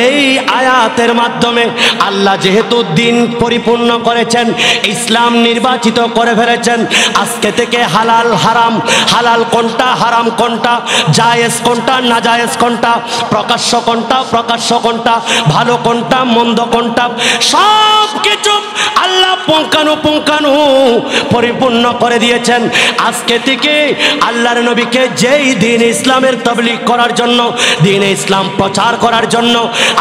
এই আয়াতের মাধ্যমে আল্লাহ যেহেতু দিন পরিপূর্ণ করেছেন, ইসলাম নির্বাচিত করে ফেলেছেন, আজকে থেকে হালাল হারাম, হালাল কোনটা, হারাম কোনটা, জায়েজ কোনটা, নাজায়েজ কোনটা, প্রকাশ্য কোনটা, প্রকাশ্য কোনটা, ভালো কোনটা, মন্দ কোনটা, সব কিছু আল্লাহ পুঙ্খানু পরিপূর্ণ করে দিয়েছেন। আজকে থেকে আল্লাহর নবীকে যেই দিন ইসলামের তাবলীগ করার জন্য, দিন ইসলাম প্রচার করার জন্য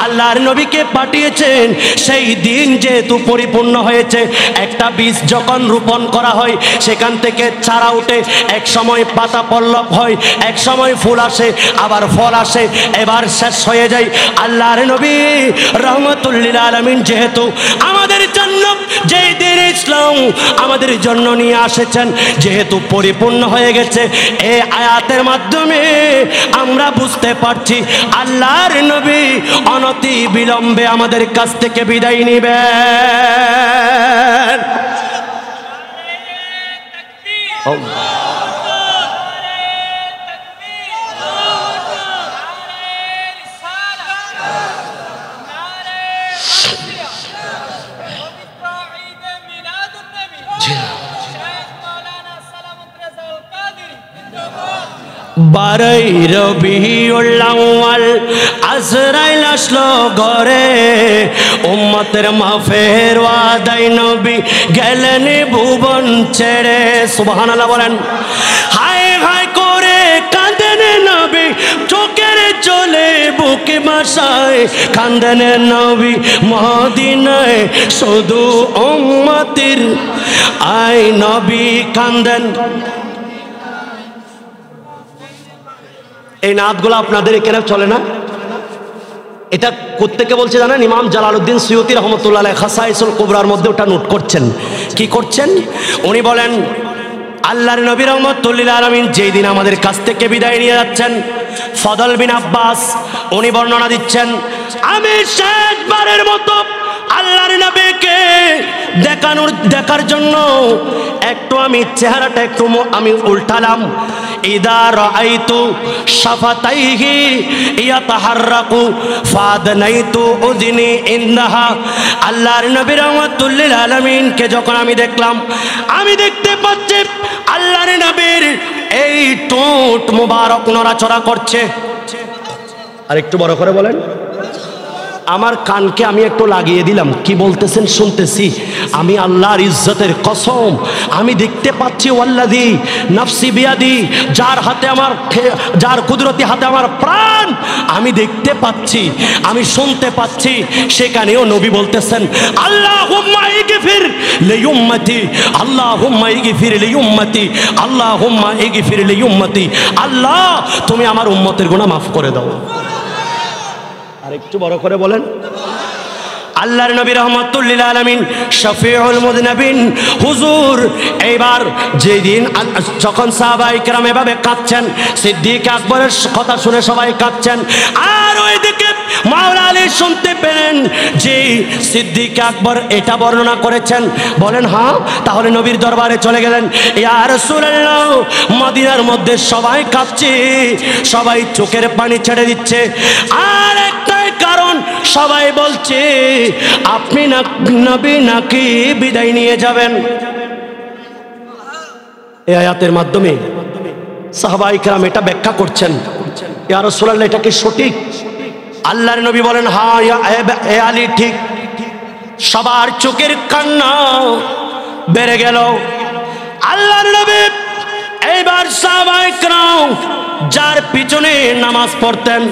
আল্লাহর নবীকে পাঠিয়েছেন, সেই দিন যেহেতু পরিপূর্ণ হয়েছে, একটা বীজ যখন রোপণ করা হয় সেখান থেকে চারা উঠে, এক সময় পাতা পল্লব হয়, এক সময় ফুল আসে, আবার ফল আসে, এবার শেষ হয়ে যায়। আল্লাহর নবী রহমাতুল লিল আলামিন যেহেতু আমাদের জন্য যেই দিন ইসলাম আমাদের জন্য নিয়ে এসেছেন, যেহেতু পরিপূর্ণ হয়ে গেছে, এই আয়াতের মাধ্যমে আমরা বুঝতে পারছি আল্লাহর নবী অনতি বিলম্বে আমাদের কাছ থেকে বিদায় নিবেন। বারই রবিউল আউয়াল আজরাইল আসলো ঘরে, উম্মতের মাফের ওয়াদাই নবী গেলেন ভুবন ছেড়ে। সুবহানাল্লাহ বলেন। হায় হায় করে কাঁদেন নবী, চোখের চলে বুকে ভাসায়, কাঁদেন নবী মদিনায় শুধু উম্মতের, আয় নবী কাঁদেন। এই নাতগুলো আপনাদের এখানে চলে না? এটা কোত্থেকে বলছে জানেন? ইমাম জালালউদ্দিন সুয়ুতী রহমতুল্লাহ আলাইহি খাসাইসুল কুবরার মধ্যে ওটা নোট করছেন। কি করছেন? উনি বলেন আল্লাহর নবী রহমাতুল লিল আলামিন যেই দিন আমাদের কাছ থেকে বিদায় নিয়ে যাচ্ছেন, ফদল বিন আব্বাস উনি বর্ণনা দিচ্ছেন, আমি শেষবারের মতো আল্লাহর নবীকে দেখার জন্য একটু আমি চেহারাটা একটু আমি উল্টালাম। ইদা রাআইতু শাফাতাইহি ইয়াতাহাররাকু ফাদনাইতু উযনি ইনদাহা। আল্লাহর নবী রাহমাতুল লিল আলামিনকে যখন আমি দেখলাম, আমি দেখতে পাচ্ছি আল্লাহর নবীর এই ঠোঁট মুবারক নড়াচড়া করছে। আর একটু বড় করে বলেন। আমার কানকে আমি একটু লাগিয়ে দিলাম, কি বলতেছেন শুনতেছি। আমি আল্লাহর ইজ্জতের কসম, আমি দেখতে পাচ্ছি ওয়াল্লাযী নাফসি বিয়াদি, যার হাতে আমার, যার কুদরতি হাতে আমার প্রাণ, আমি দেখতে পাচ্ছি, আমি শুনতে পাচ্ছি। সেখানেও নবী বলতেছেন আল্লাহুম্মা ইগফির লিউম্মতি, আল্লাহুম্মা ইগফির লিউম্মতি, আল্লাহুম্মা ইগফির লিউম্মতি। আল্লাহ তুমি আমার উম্মতের গুনাহ মাফ করে দাও। আর একটু বড় করে বলেন। আল্লাহর নবী রাহমাতুল লিল আলামিন শফিউল মুযনিবিন হুজুর, এইবার যেদিন যখন সাহাবায়ে কেরাম এভাবে কাঁদছেন, সিদ্দিক আকবরের কথা শুনে সবাই কাঁদছেন, আর ওইদিকে মাওলা আলী শুনতে পেলেন যে সিদ্দিক আকবর এটা বর্ণনা করেছেন। বলেন হ্যাঁ, তাহলে নবীর দরবারে চলে গেলেন। ইয়া রাসূলুল্লাহ, মদিনার মধ্যে সবাই কাঁদছে, সবাই চোখের পানি ছেড়ে দিচ্ছে, আর একটাই কারণ, সবাই বলছে আপনি না নবী নাকি বিদায় নিয়ে যাবেন। এই আয়াতের মাধ্যমে সাহাবায়ে কেরাম এটা ব্যাখ্যা করছেন, ইয়া রাসূলুল্লাহ এটা কি সঠিক? আল্লাহর নবী বলেন হ্যাঁ এ আলী ঠিক। সবার চোখের কান্না বেড়ে গেল। আল্লাহর নবী এইবার সাহাবায়ে কেরাম যার পিছনে নামাজ পড়তেন,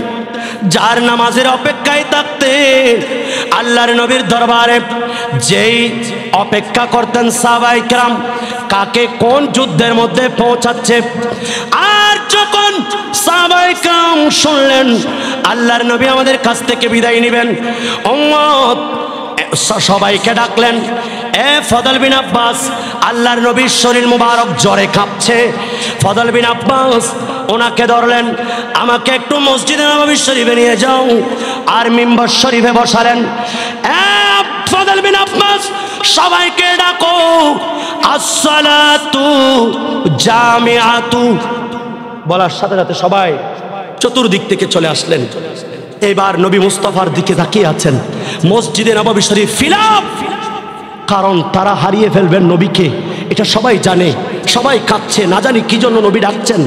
যার নামাজের অপেক্ষায় থাকতেন, আল্লাহর নবীর দরবারে যেই অপেক্ষা করতেন সাহাবায়ে কেরাম, কাকে কোন যুদ্ধের মধ্যে পৌঁছাচ্ছে। আর যখন সাহাবায়ে কেরাম শুনলেন আল্লাহর নবী আমাদের কাছ থেকে বিদায় নেবেন, উম্মত সবাইকে ডাকলেন, এ ফদল বিন আব্বাস, আল্লাহর নবীর শরীর মুবারক জ্বরে কাঁপছে। ফদল বিন আব্বাস ওনাকে ধরলেন, আমাকে একটু মসজিদে নববী শরীফে নিয়ে যাও, আর মিম্বর শরীফে বসালেন। ফদল বিন আব্বাস সবাইকে ডাকো, আসসালাতু জামিআতু বলার সাথে সাথে সবাই চতুর্দিক থেকে চলে আসলেন। এবার নবী মুস্তাফার দিকে তাকিয়ে আছেন। মসজিদে নববী শরীফ ফিলাপ, কারণ তারা হারিয়ে ফেলবেন নবীকে, এটা সবাই জানে। সবাই কাঁদছে, না জানি কি জন্য নবী ডাকছেন।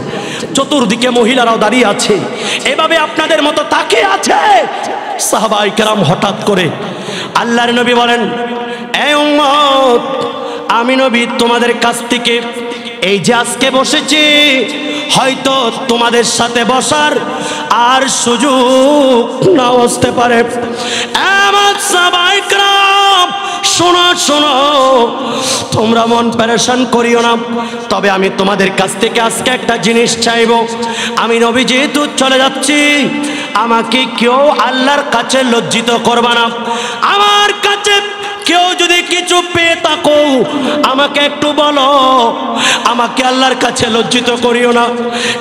চতুর্দিকে মহিলারাও দাঁড়িয়ে আছে, এভাবে আপনাদের মতো তাকিয়ে আছে। সাহাবায়ে কেরাম হঠাৎ করে আল্লাহর নবী বলেন, এ উম্মত, আমি নবী তোমাদের কাছ থেকে এই যে আজকে বসেছি, হয়তো তোমাদের সাথে বসার আর সুযোগ নাও আসতে পারে। আমার সাহাবায়ে কেরাম শোনো শোনো, তোমরা মন পেরেশান করিও না, তবে আমি তোমাদের কাছ থেকে আজকে একটা জিনিস চাইবো। আমি নবী যেহেতু চলে যাচ্ছি, আমাকে কেউ আল্লাহর কাছে লজ্জিত করবা না। আমার কাছে কেউ যদি কিছু পেয়ে থাকো আমাকে একটু বলো, আমাকে আল্লাহর কাছে লজ্জিত করিও না।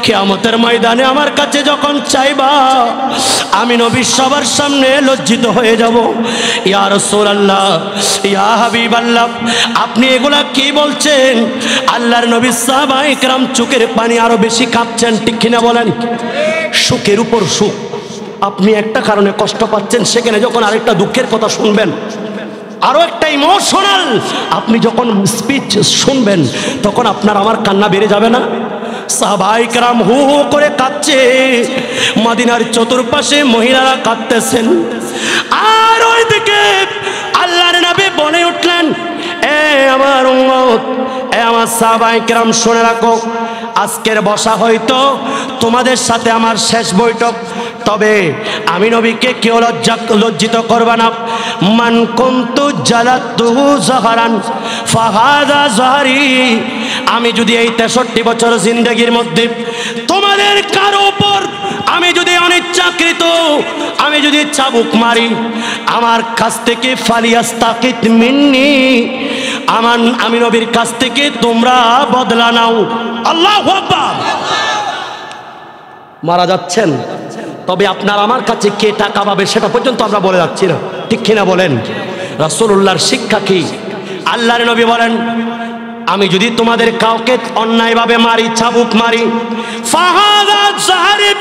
কিয়ামতের ময়দানে আমার কাছে যখন চাইবা, আমি নবী সবার সামনে লজ্জিত হয়ে যাব। ইয়া রাসূলুল্লাহ, ইয়া হাবিবাল্লাহ, আপনি এগুলা কি বলছেন? আল্লাহর নবী সাহাবায়ে কেরাম চোখের পানি আরো বেশি কাঁপছেন, ঠিক কিনা বলেন? সুখের উপর সুখ। আপনি একটা কারণে কষ্ট পাচ্ছেন, সেখানে যখন আরেকটা দুঃখের কথা শুনবেন, আরো একটা ইমোশনাল আপনি যখন স্পিচ শুনবেন, তখন আপনার আমার কান্না বেড়ে যাবে না? সাহাবায়ে কেরাম হু হু করে কাঁদছে, মদিনার চতুর্পাশে মহিলারা কাঁদতেছেন। আর ওইদিকে আল্লাহর নবী বলে উঠলেন, এ আমার উম্মত, এ আমার সাহাবায়ে কেরাম, শুনে রাখো, আজকের বসা হয়তো তোমাদের সাথে আমার শেষ বৈঠক, তবে আমি নবীকে কেউ লজ্জিত করবে না। মান কুনতু জালাতুহু জাহরান ফাহাদা জাহরি, আমি যদি এই 63 বছর জিন্দেগির মধ্যে তোমাদের কারো উপর আমি যদি অনিচ্ছাকৃত আমি যদি চাবুক মারি, আমার কাছ থেকে ফালিয়াস্তাকিত মিন্নি, আমি নবীর কাছ থেকে তোমরা বদলা নাও। আল্লাহু আকবার। মারা যাচ্ছেন, তবে আপনার আমার কাছে কে টাকা পাবে সেটা পর্যন্ত আমরা বলে যাচ্ছি না, ঠিক কিনা বলেন? রাসূলুল্লাহর শিক্ষা কি? আল্লাহর নবী বলেন, আমি যদি তোমাদের কাউকে অন্যায়ভাবে মারি, চাবুক মারি, ফাহাদা জাহরিফ,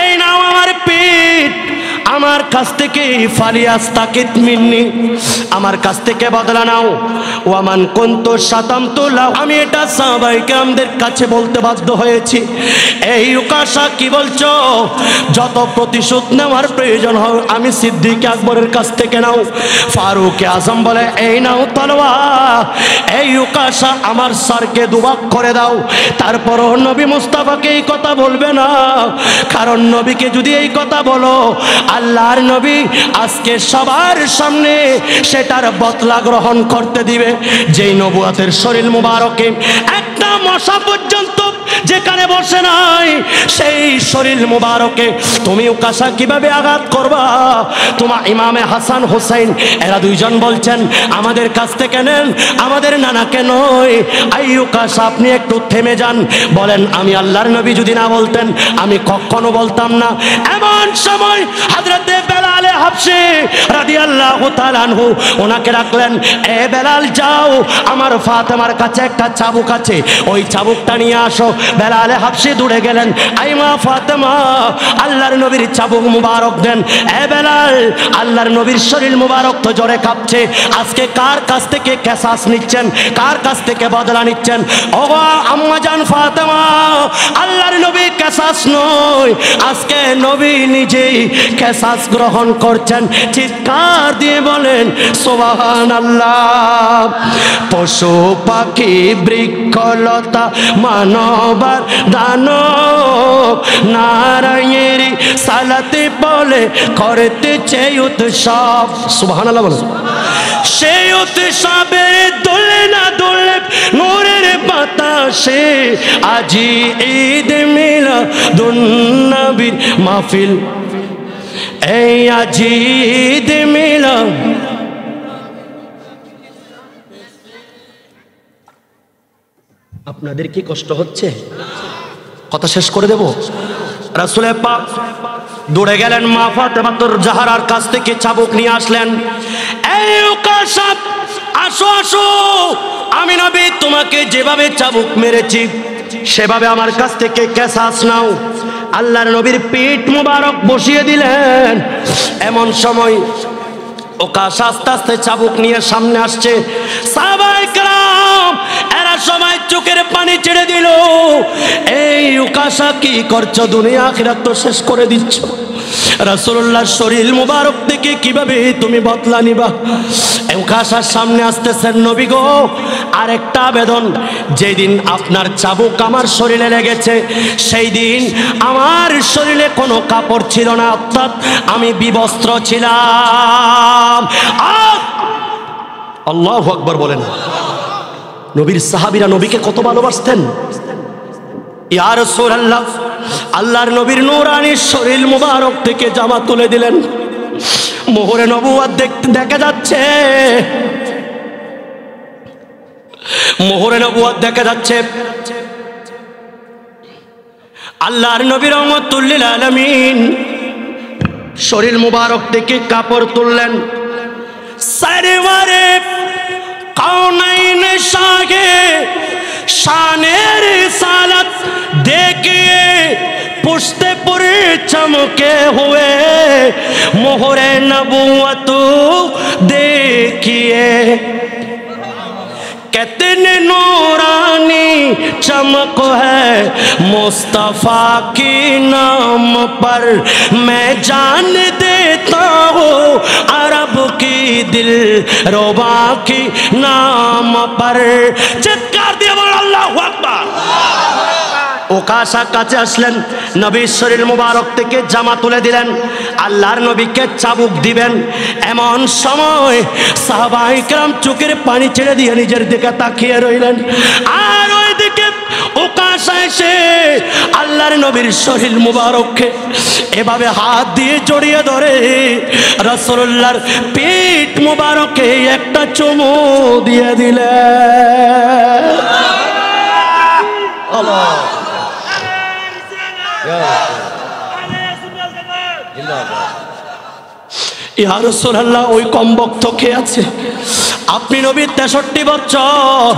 এই নাও আমার পিঠ, আমার কাছ থেকে ফালিয়াস্তাকিত মিন্নি, আমার কাছ থেকে বদলা নাও। ওয়ামান কুনতু শাতামতু লাহু, আমি এটা সাহাবায়ে কেরামদের কাছে বলতে বাধ্য হয়েছি। এই উকাশা কি বলছো? যত প্রতিশোধ নেওয়ার প্রয়োজন হয় আমি সিদ্দিক আকবরের কাছ থেকে নাও। ফারুক আজম বলে, এই নাও তলোয়ার, এই উকাশা আমার স্যারকে দুভাগ করে দাও। তারপরও নবী মুস্তাফাকে এই কথা বলবে না, কারণ নবীকে যদি এই কথা বলো, আল্লাহর নবী আজকে সবার সামনে সেটার বদলা গ্রহণ করতে দিবে। যেই নবুয়তের শরীর মুবারকে একটা মশা পর্যন্ত যেখানে বসে নাই, সেই শরীর মুবারকে তুমি উকাশা কিভাবে আঘাত করবা? তোমার ইমামে হাসান হোসেন এরা দুইজন বলছেন, আমাদের কাছ থেকে নেন, আমাদের নানাকে নয়। এই উকাশা আপনি একটু থেমে যান, বলেন আমি আল্লাহর নবী যদি না বলতেন আমি কখনো বলতাম না। এমন সময় হযরতে বেলাল হাবশী রাদিয়াল্লাহু তাআলা আনহু ওনাকে ডাকলেন, এ বেলাল যাও, আমার ফাতেমার কাছে একটা চাবুক আছে, ওই চাবুকটা নিয়ে আসো। বেলাল হাবশী দৌড়ে গেলেন, আই মা ফাতেমা, আল্লাহর নবীর চাবুক মুবারক দেন। এ বেলাল, আল্লাহর নবীর শরীর মুবারক তো জ্বরে কাঁপছে, আজকে কার কাছ থেকে কেসাস নিচ্ছেন, কার কাছ থেকে বদলা নিচ্ছেন? ও আম্মা জান ফাতেমা, আল্লাহর নবী কেসাস নয়, আজকে নবী নিজেই কেসাস গ্রহণ করছেন। চিৎকার দিয়ে বলেন সুবহানাল্লাহ। পশু পাখি বৃক্ষলতা মানবার দানব নারায়ণের সালাতে বলে করতেছে উৎসব। সুবহানাল্লাহ বলেন। সেই উৎসবের দোলে না দোলে নূরের বাতাসে, আজি ঈদ মিলাদুন নবীর মাহফিল, এই আজি ঈদ মিলাদ আপনাদের কি কষ্ট হচ্ছে? কথা শেষ করে দেব। রাসূল পাক দৌড়ে গেলেন মা ফাতেমাতুর জাহরার কাছ থেকে চাবুক নিয়ে আসলেন। এই উকাশা, আসো আসো, আমি নবী তোমাকে যেভাবে চাবুক মেরেছি সেভাবে আমার কাছ থেকে কেসাস নাও। আল্লাহর নবীর পিঠ মুবারক বসিয়ে দিলেন। এমন সময় উকাশা আস্তে আস্তে চাবুক নিয়ে সামনে আসছে। সাহাবায়ে কেরাম এরা সবাই চোখের পানি ছেড়ে দিল। এই উকাশা কি করছো? দুনিয়া আখিরাত তো শেষ করে দিচ্ছ। রাসূলুল্লাহর শরীর মুবারক থেকে কিভাবে তুমি বদলা নিবা? উকাশার সামনে আসতেছেন, নবী গো আরেকটা আবেদন, যেদিন আপনার চাবুক আমার শরীরে লেগেছে সেই দিন আমার শরীরে কোনো কাপড় ছিল না, অর্থাৎ আমি বিবস্ত্র ছিলাম। আল্লাহু আকবার বলেন। নবীর সাহাবীরা নবীকে কত ভালোবাসতেন। ইয়া রাসূলুল্লাহ, আল্লাহর নবীর নূরানি শরীর মুবারক থেকে জামা তুলে দিলেন। মোহরে নবুয়ত দেখা যাচ্ছে, মোহরে নবুয়ত দেখা যাচ্ছে। আল্লাহর নবী রহমাতুল লিল আলামিন শরীর মুবারক থেকে কাপড় তুললেন। সারওয়ারে কাউনাইন শাহে শানের সালাত দেখিয়ে পুশতে পুরে চমকে हुए মোহরে নবুয়ত देखिए कितने नूरानी चमक है मुस्तफा की नाम पर, मैं जान देता हूँ अरब की दिल रुबा की नाम पर। चित्कार दिए बोल अल्लाहु अकबर। উকাশা কাছে আসলেন, নবীর শরীর মুবারক থেকে জামা তুলে দিলেন, আল্লাহর নবীকে চাবুক দিবেন। এমন সময় সাহাবায়ে কেরাম চোখের পানি ছেড়ে দিয়ে নিজের দিকে তাকিয়ে রইলেন। আর ওইদিকে উকাশা এসে আল্লাহর নবীর শরীর মুবারককে এভাবে হাত দিয়ে জড়িয়ে ধরে রাসূলুল্লাহর পিঠ মুবারকে একটা চুমু দিয়ে দিলেন। আল্লাহ ইয়া রাসূলুল্লাহ, ওই কমবক্ত কে আছে? আপনি নবী 63 বছর,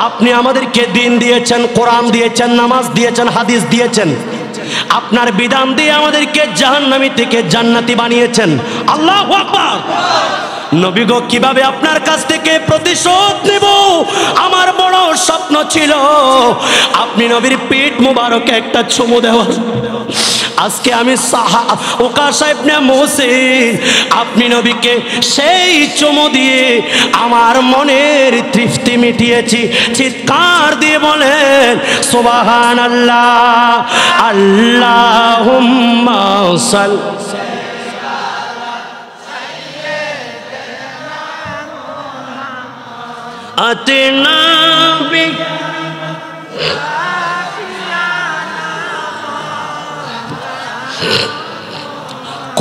আপনি আমাদেরকে দিন দিয়েছেন, কোরআন দিয়েছেন, নামাজ দিয়েছেন, হাদিস দিয়েছেন। আপনার বিধান দিয়ে আমাদেরকে জাহান্নামী থেকে জান্নাতি বানিয়েছেন। আল্লাহু আকবার। নবী গো কিভাবে আপনার কাছ থেকে প্রতিশোধ নেব আমার বড় স্বপ্ন ছিল। আপনি নবীর পিঠ মুবারকে একটা চুমু দেওয়ার, আজকে আমি উকাশা ইবনে মুহসিন আপনি নবীকে সেই চুমু দিয়ে আমার মনের তৃপ্তি মিটিয়েছি। চিৎকার দিয়ে বলেন সুবহানাল্লাহ, আল্লাহুম্মা সাল্লি আতিনা বি।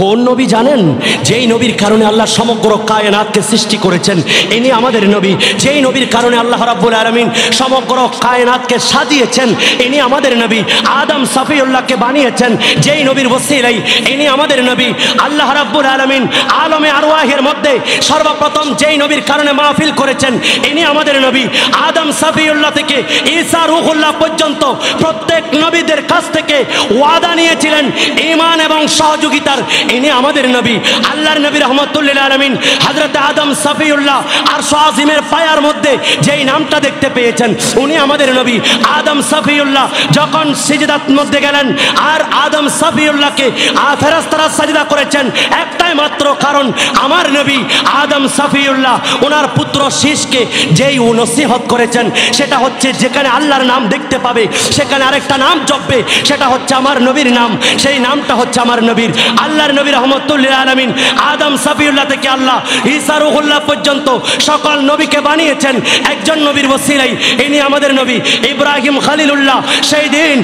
কোন নবী জানেন? যেই নবীর কারণে আল্লাহ সমগ্র কায়নাতকে সৃষ্টি করেছেন, ইনি আমাদের নবী। যেই নবীর কারণে আল্লাহ রাব্বুল আলামিন সমগ্র কায়নাতকে সাজিয়েছেন, ইনি আমাদের নবী। আদম সফিউল্লাহকে বানিয়েছেন যেই নবীর ওসিলায়, ইনি আমাদের নবী। আল্লাহ রাব্বুল আলামিন আলমে আরওয়াহের মধ্যে সর্বপ্রথম যেই নবীর কারণে মাহফিল করেছেন, ইনি আমাদের নবী। আদম সফিউল্লাহ থেকে ঈসা রূহুল্লাহ পর্যন্ত প্রত্যেক নবীদের কাছ থেকে ওয়াদা নিয়েছিলেন ঈমান এবং সহযোগিতার, ইনি আমাদের নবী। আল্লাহর নবী রাহমাতুল লিল আলামিন হযরত আদম সফিউল্লাহ আরশ আজিমের পায়ার মধ্যে যেই নামটা দেখতে পেয়েছেন, উনি আমাদের নবী। আদম সফিউল্লাহ যখন সিজদার মধ্যে গেলেন, আর আদম সফিউল্লাহকে ফেরেশতারা সাজদা করেছেন একটাই মাত্র কারণ, আমার নবী আদম সফিউল্লাহ ওনার পুত্র শীষকে যেই নসিহত করেছেন, সেটা হচ্ছে যেখানে আল্লাহর নাম দেখতে পাবে সেখানে আরেকটা নাম জপবে, সেটা হচ্ছে আমার নবীর নাম। সেই নামটা হচ্ছে আমার নবীর। আল্লাহর নবী রাহমাতুল লিল আলামিন আদম সাফিউল্লাহ থেকে আল্লাহ ঈসা রূহুল্লাহ পর্যন্ত সকল নবীকে বানিয়েছেন একজন নবীর ওসিলায়। ইনি আমাদের নবী ইব্রাহিম খলিলুল্লাহ সেই দিন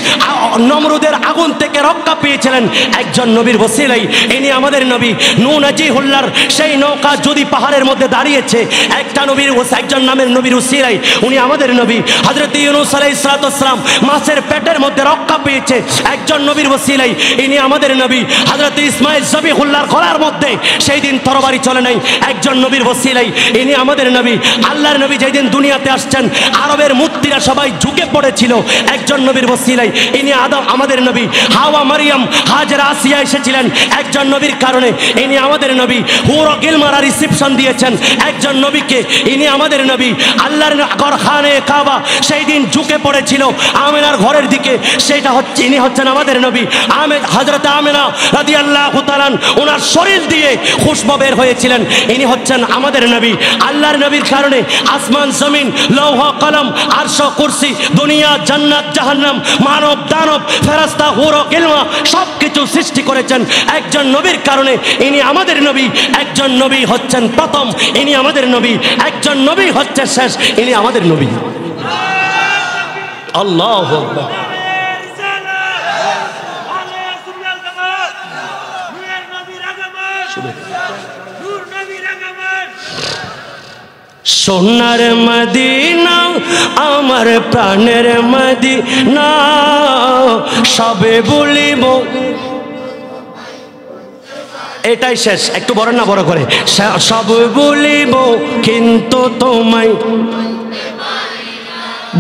নমরুদের আগুন থেকে রক্ষা পেয়েছিলেন একজন নবীর ওসিলায়। ইনি আমাদের নবী নূহ নাজিহুল্লাহর সেই নৌকা যদি পাহাড়ের মধ্যে দাঁড়িয়েছে একজন নামের নবীর ওসিলায়, উনি আমাদের নবী। হযরত ইউনূস আলাইহিস সালাতু ওয়াস সালাম মাছের পেটের মধ্যে রক্ষা পেয়েছে একজন নবীর ওসিলায়, ইনি আমাদের নবী। হযরত ইসমাঈল জবিহুল্লাহর গলার মধ্যে সেই দিন তরবারি চলে নাই একজন নবীর ওসিলায়, ইনি আমাদের নবী। আল্লাহর নবী যেই দিন দুনিয়াতে আসছেন আরবের মূর্তিরা সবাই ঝুঁকে পড়েছিল একজন নবীর ওসিলায়, ইনি আদম আমাদের নবী। হাওয়া মারিয়াম হাজেরা আসিয়া এসেছিলেন একজন নবীর কারণে, ইনি আমাদের নবী। হুর ও গিলমারা রিসেপশন দিয়েছেন একজন নবীকে, ইনি আমাদের নবী। আল্লাহর ঘর খানে কাবা সেই দিন ঝুঁকে পড়েছিল আমেনার ঘরের দিকে, সেটা হচ্ছে ইনি হচ্ছেন আমাদের নবী। হযরত আমেনা রাদিয়াল্লাহু তাআলা ওনার শরীর দিয়ে খুশবু বের হয়েছিলেন, ইনি হচ্ছেন আমাদের নবী। আল্লাহর নবীর কারণে আসমান জমিন লৌহ কলম আরশ কুরসি দুনিয়া জান্নাত জাহান্নাম মানব দানব ফেরেশতা হুর ও গিলমা সবকিছু সৃষ্টি করেছেন একজন নবীর কারণে, ইনি আমাদের নবী। একজন নবী হচ্ছেন প্রথম, ইনি আমাদের নবী। একজন নবী হচ্ছে শেষ, ইনি আমাদের নবী। আল্লাহু আকবার। সোনার মদিনা আমার প্রাণের মদিনা সবে বলিব, এটাই শেষ। একটু বড় না বড় করে, সব বলিব কিন্তু তোমায়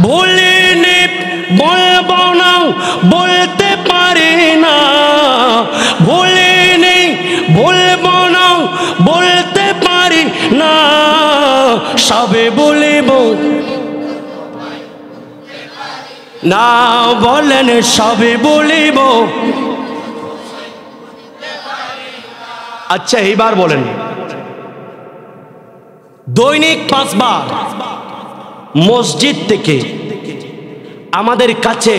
ভুলিনি, বলবো না বলতে পারি না, ভুলিনি বলবো না বলতে পারি না, সবে বলিব না বলেন সবে বলিব। আচ্ছা এইবার বলেন, দৈনিক 5 বার মসজিদ থেকে আমাদের কাছে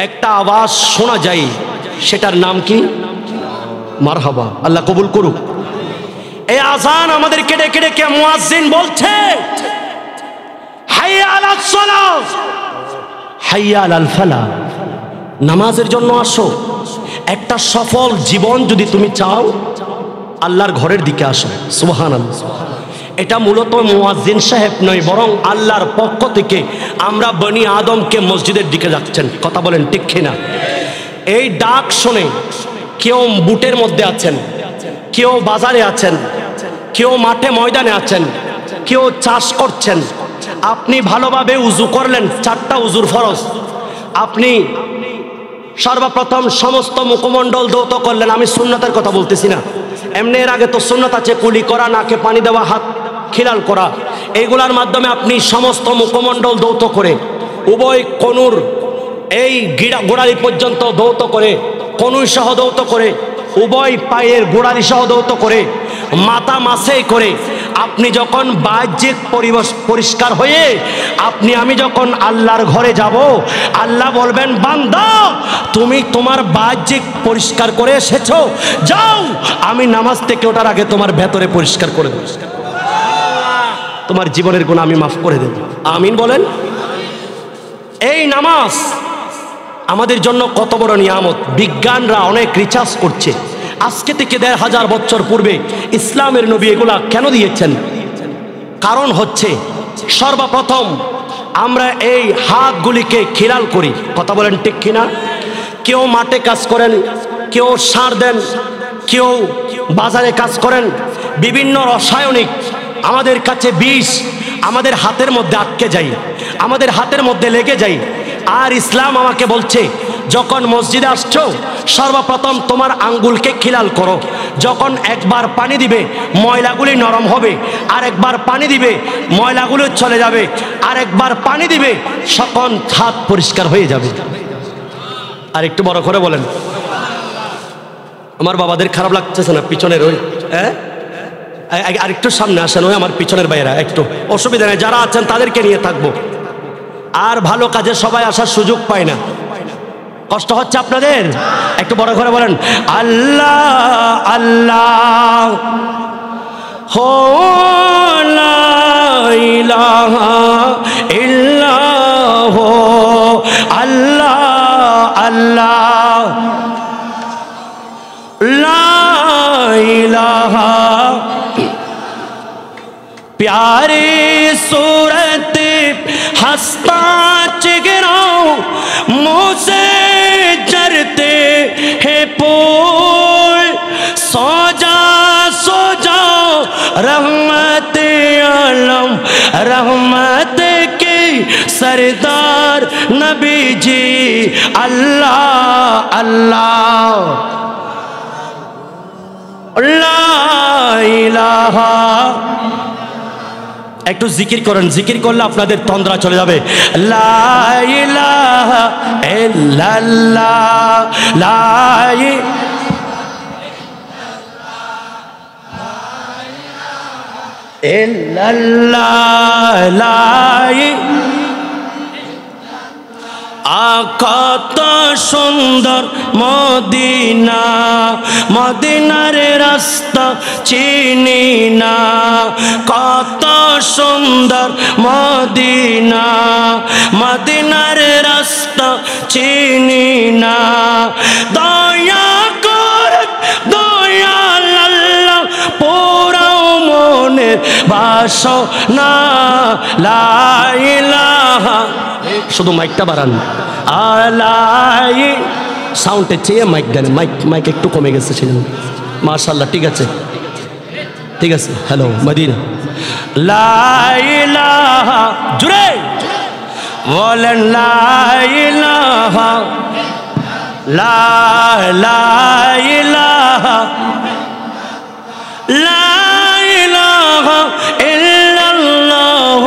একটা আওয়াজ শোনা যায়, সেটার নাম কি? মারহাবা, আল্লাহ কবুল করুক। এই আযান আমাদেরকে ডেকে ডেকে মুয়াজ্জিন বলছে হাইয়া আলাস সালাহ হাইয়া আলাল ফালাহ, নামাজের জন্য আসো। একটা সফল জীবন যদি তুমি চাও আল্লাহর ঘরের দিকে আসো। সুবহানাল্লাহ। এটা মূলত মুয়াজ্জিন সাহেব নয়, বরং আল্লাহর পক্ষ থেকে আমরা বনি আদমকে মসজিদের দিকে যাচ্ছেন। কথা বলেন ঠিক কিনা? এই ডাক শুনে কেউ বুটের মধ্যে আছেন, কেউ বাজারে আছেন, কেউ মাঠে ময়দানে আছেন, কেউ চাষ করছেন। আপনি ভালোভাবে উজু করলেন, 4টা উজুর ফরজ। আপনি সর্বপ্রথম সমস্ত মুখমণ্ডল ধৌত করলেন। আমি সুন্নতের কথা বলতেছি না, এমনি এর আগে তো সুন্নত আছে কুলি করা, নাকে পানি দেওয়া, হাত খিলাল করা। এইগুলার মাধ্যমে আপনি সমস্ত মুখমণ্ডল ধৌত করে উভয় কনুর এই গোড়ালি পর্যন্ত ধৌত করে, কনুই সহ ধৌত করে, উভয় পায়ের গোড়ালি সহ ধৌত করে, মাথা মাসে করে আপনি যখন বাহ্যিক পরিষ্কার হয়ে আমি যখন আল্লাহর ঘরে যাব, আল্লাহ বলবেন বান্দা তুমি তোমার বাহ্যিক পরিষ্কার করে এসেছো, যাও আমি নামাজ থেকে ওঠার আগে তোমার ভেতরে পরিষ্কার করে দেব, তোমার জীবনের গুনাহ আমি মাফ করে দেব। আমিন বলেন। এই নামাজ আমাদের জন্য কত বড় নিয়ামত। বিজ্ঞানরা অনেক রিসার্চ করছে, আজকে থেকে ১৫০০ বছর পূর্বে ইসলামের নবী এগুলা কেন দিয়েছেন? কারণ হচ্ছে সর্বপ্রথম আমরা এই হাতগুলিকে খিলাল করি। কথা বলেন ঠিক কিনা? কেউ মাঠে কাজ করেন, কেউ সার দেন, কেউ বাজারে কাজ করেন, বিভিন্ন রাসায়নিক আমাদের কাছে বিষ আমাদের হাতের মধ্যে আটকে যায়, আমাদের হাতের মধ্যে লেগে যায়। আর ইসলাম আমাকে বলছে যখন মসজিদে আসছো সর্বপ্রথম তোমার আঙ্গুলকে খিলাল করো। যখন একবার পানি দিবে ময়লাগুলি নরম হবে, আর একবার পানি দিবে ময়লাগুলো চলে যাবে, আর একবার পানি দিবে তখন হাত পরিষ্কার হয়ে যাবে। আর একটু বড় করে বলেন। আমার বাবাদের খারাপ লাগতেছে না? পিছনের ওই আর একটু সামনে আসেন, ওই আমার পিছনের বাইরা একটু অসুবিধা নেই, যারা আছেন তাদেরকে নিয়ে থাকবো। আর ভালো কাজে সবাই আসার সুযোগ পায় না, কষ্ট হচ্ছে আপনাদের? একটু বড় করে বলেন আল্লাহ আল্লাহ হো লা ইলাহা ইল্লাল্লাহ আল্লাহ আল্লাহ লা ইলাহা प्यारे सूरत हंसता चिगरों मुँह से जरते हैं फूल सो जाओ रहमत आलम रहमत के सरदार नबी जी अल्लाह अल्लाह ला इलाहा। একটু জিকির করেন, জিকির করলে আপনাদের তন্দ্রা চলে যাবে। লা ইলাহা ইল্লাল্লাহ লা ইল্লাল্লাহ লা কত সুন্দর মদিনা মদিনার রাস্তা চিনি না কত সুন্দর মদিনা মদিনার রাস্তা চিনি না দয়া করে দয়াল আল্লাহ পুরাও মনের বাসনা লা ইলাহা। শুধু মাইকটা বাড়ান আলাই সাউন্ডের চেয়ে মাইক দেন, মাইক একটু কমে গেছে সেজন্য। মাশাআল্লাহ, ঠিক আছে ঠিক আছে। হ্যালো মদিনা লা ইলাহা জুড়ে বলেন লা ইলাহা লা ইলাহা লা ইলাহা ইল্লাল্লাহ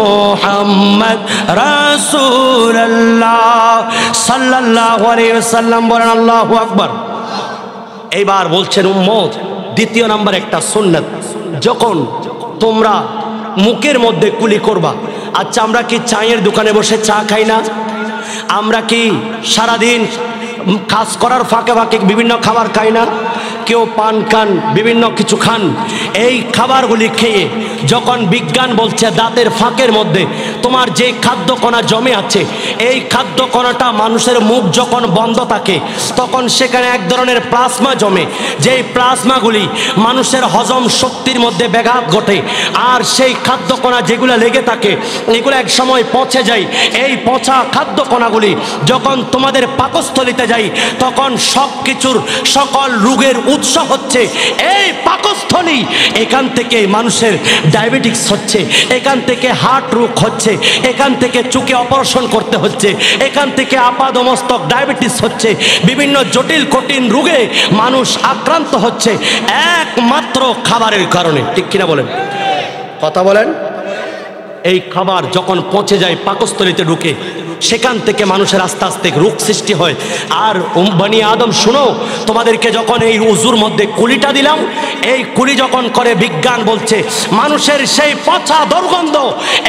মুহাম্মদ রাসূলুল্লাহ সাল্লাল্লাহু আলাইহি ওয়াসাল্লাম। বলেন আল্লাহু আকবার। এইবার বলছেন উম্মত, দ্বিতীয় নাম্বার একটা সুন্নাত, যখন তোমরা মুখের মধ্যে কুলি করবা। আচ্ছা, আমরা কি চায়ের দোকানে বসে চা খাই না? আমরা কি সারাদিন কাজ করার ফাঁকে ফাঁকে বিভিন্ন খাবার খাই না? কেউ পান খান, বিভিন্ন কিছু খান। এই খাবারগুলি খেয়ে যখন বিজ্ঞান বলছে দাঁতের ফাঁকের মধ্যে তোমার যে খাদ্য কণা জমে আছে, এই খাদ্য কণাটা মানুষের মুখ যখন বন্ধ থাকে তখন সেখানে এক ধরনের প্লাজমা জমে, যেই প্লাজমাগুলি মানুষের হজম শক্তির মধ্যে ব্যাঘাত ঘটে। আর সেই খাদ্য কণা যেগুলো লেগে থাকে এগুলো এক সময় পচে যায়। এই পচা খাদ্য কণাগুলি যখন তোমাদের পাকস্থলিতে যায় তখন সব কিছুর সকল রোগের উৎস হচ্ছে এই পাকস্থলী। এখান থেকে মানুষের ডায়াবেটিস হচ্ছে, এখান থেকে হার্ট রোগ হচ্ছে, এখান থেকে চোখে অপারেশন করতে হচ্ছে, এখান থেকে আপাদমস্তক ডায়াবেটিস হচ্ছে, বিভিন্ন জটিল কঠিন রোগে মানুষ আক্রান্ত হচ্ছে একমাত্র খাবারের কারণে। ঠিক কিনা বলেন? কথা বলেন। এই খাবার যখন পচে যায় পাকস্থলীতে ঢুকে সেখান থেকে মানুষের আস্তে আস্তে রোগ সৃষ্টি হয়। আর বনি আদম শুনো, তোমাদেরকে যখন এই উজুর মধ্যে কুলিটা দিলাম, এই কুলি যখন করে বিজ্ঞান বলছে মানুষের সেই পচা দুর্গন্ধ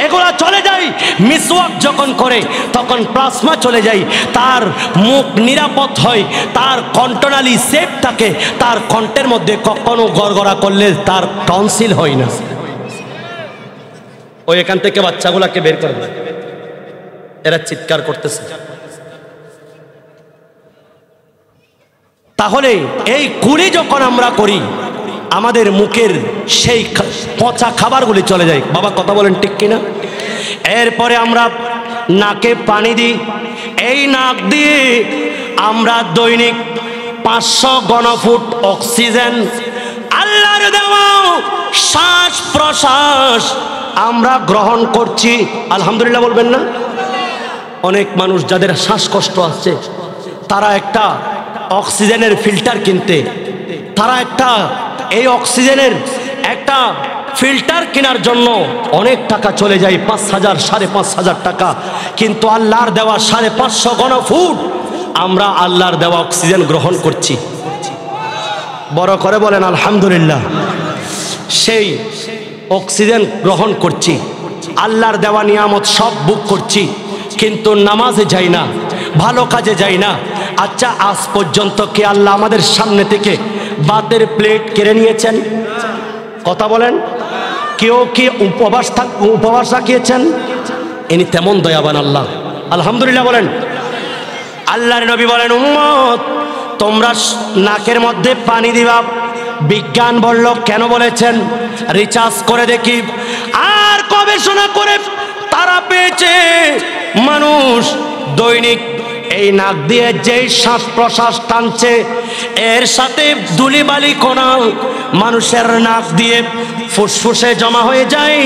এগুলা চলে যায়। মিসওয়াক যখন করে তখন প্লাজমা চলে যায়, তার মুখ নিরাপদ হয়, তার কণ্ঠনালী সেফ থাকে, তার কণ্ঠের মধ্যে কখনো গড়গড়া করলে তার টনসিল হয় না। ওই এখান থেকে বাচ্চাগুলাকে বের করে দেয়, এরা চিৎকার করতেছে। তাহলে এই কুলি যখন আমরা করি আমাদের মুখের সেই পচা খাবারগুলি চলে যায়। বাবা কথা বলেন ঠিক কিনা? এরপরে আমরা নাকে পানি দিই। এই নাক দিয়ে আমরা দৈনিক 500 ঘনফুট অক্সিজেন আল্লাহর দেওয়া শ্বাস প্রশ্বাস আমরা গ্রহণ করছি। আলহামদুলিল্লাহ বলবেন না? অনেক মানুষ যাদের শ্বাসকষ্ট আছে তারা একটা অক্সিজেনের ফিল্টার কিনতে, তারা একটা এই অক্সিজেনের একটা ফিল্টার কেনার জন্য অনেক টাকা চলে যায়, 5,000 5,500 টাকা। কিন্তু আল্লাহর দেওয়া 550 ঘনফুট আমরা আল্লাহর দেওয়া অক্সিজেন গ্রহণ করছি। বড় করে বলেন আলহামদুলিল্লাহ। সেই অক্সিজেন গ্রহণ করছি, আল্লাহর দেওয়া নিয়ামত সব বুক করছি, কিন্তু নামাজে যাই না, ভালো কাজে যাই না। আচ্ছা, আজ পর্যন্ত কি আল্লাহ আমাদের সামনে থেকে ভাতের প্লেট কেড়ে নিয়েছেন? কথা বলেন। কেউ কি উপবাস রাখিয়েছেন? ইনি তেমন দয়াবান আল্লাহ। আলহামদুলিল্লাহ বলেন। আল্লাহর নবী বলেন, উম্মত তোমরা নাকের মধ্যে পানি দিবা। বিজ্ঞান বলল কেন বলেছেন? রিচার্জ করে দেখি। আর গবেষণা করে তারা পেয়েছে মানুষ দৈনিক এই নাক দিয়ে যেই শ্বাস প্রশ্বাস টানছে, এর সাথে ধুলিবালি কণা মানুষের নাক দিয়ে ফুসফুসে জমা হয়ে যায়।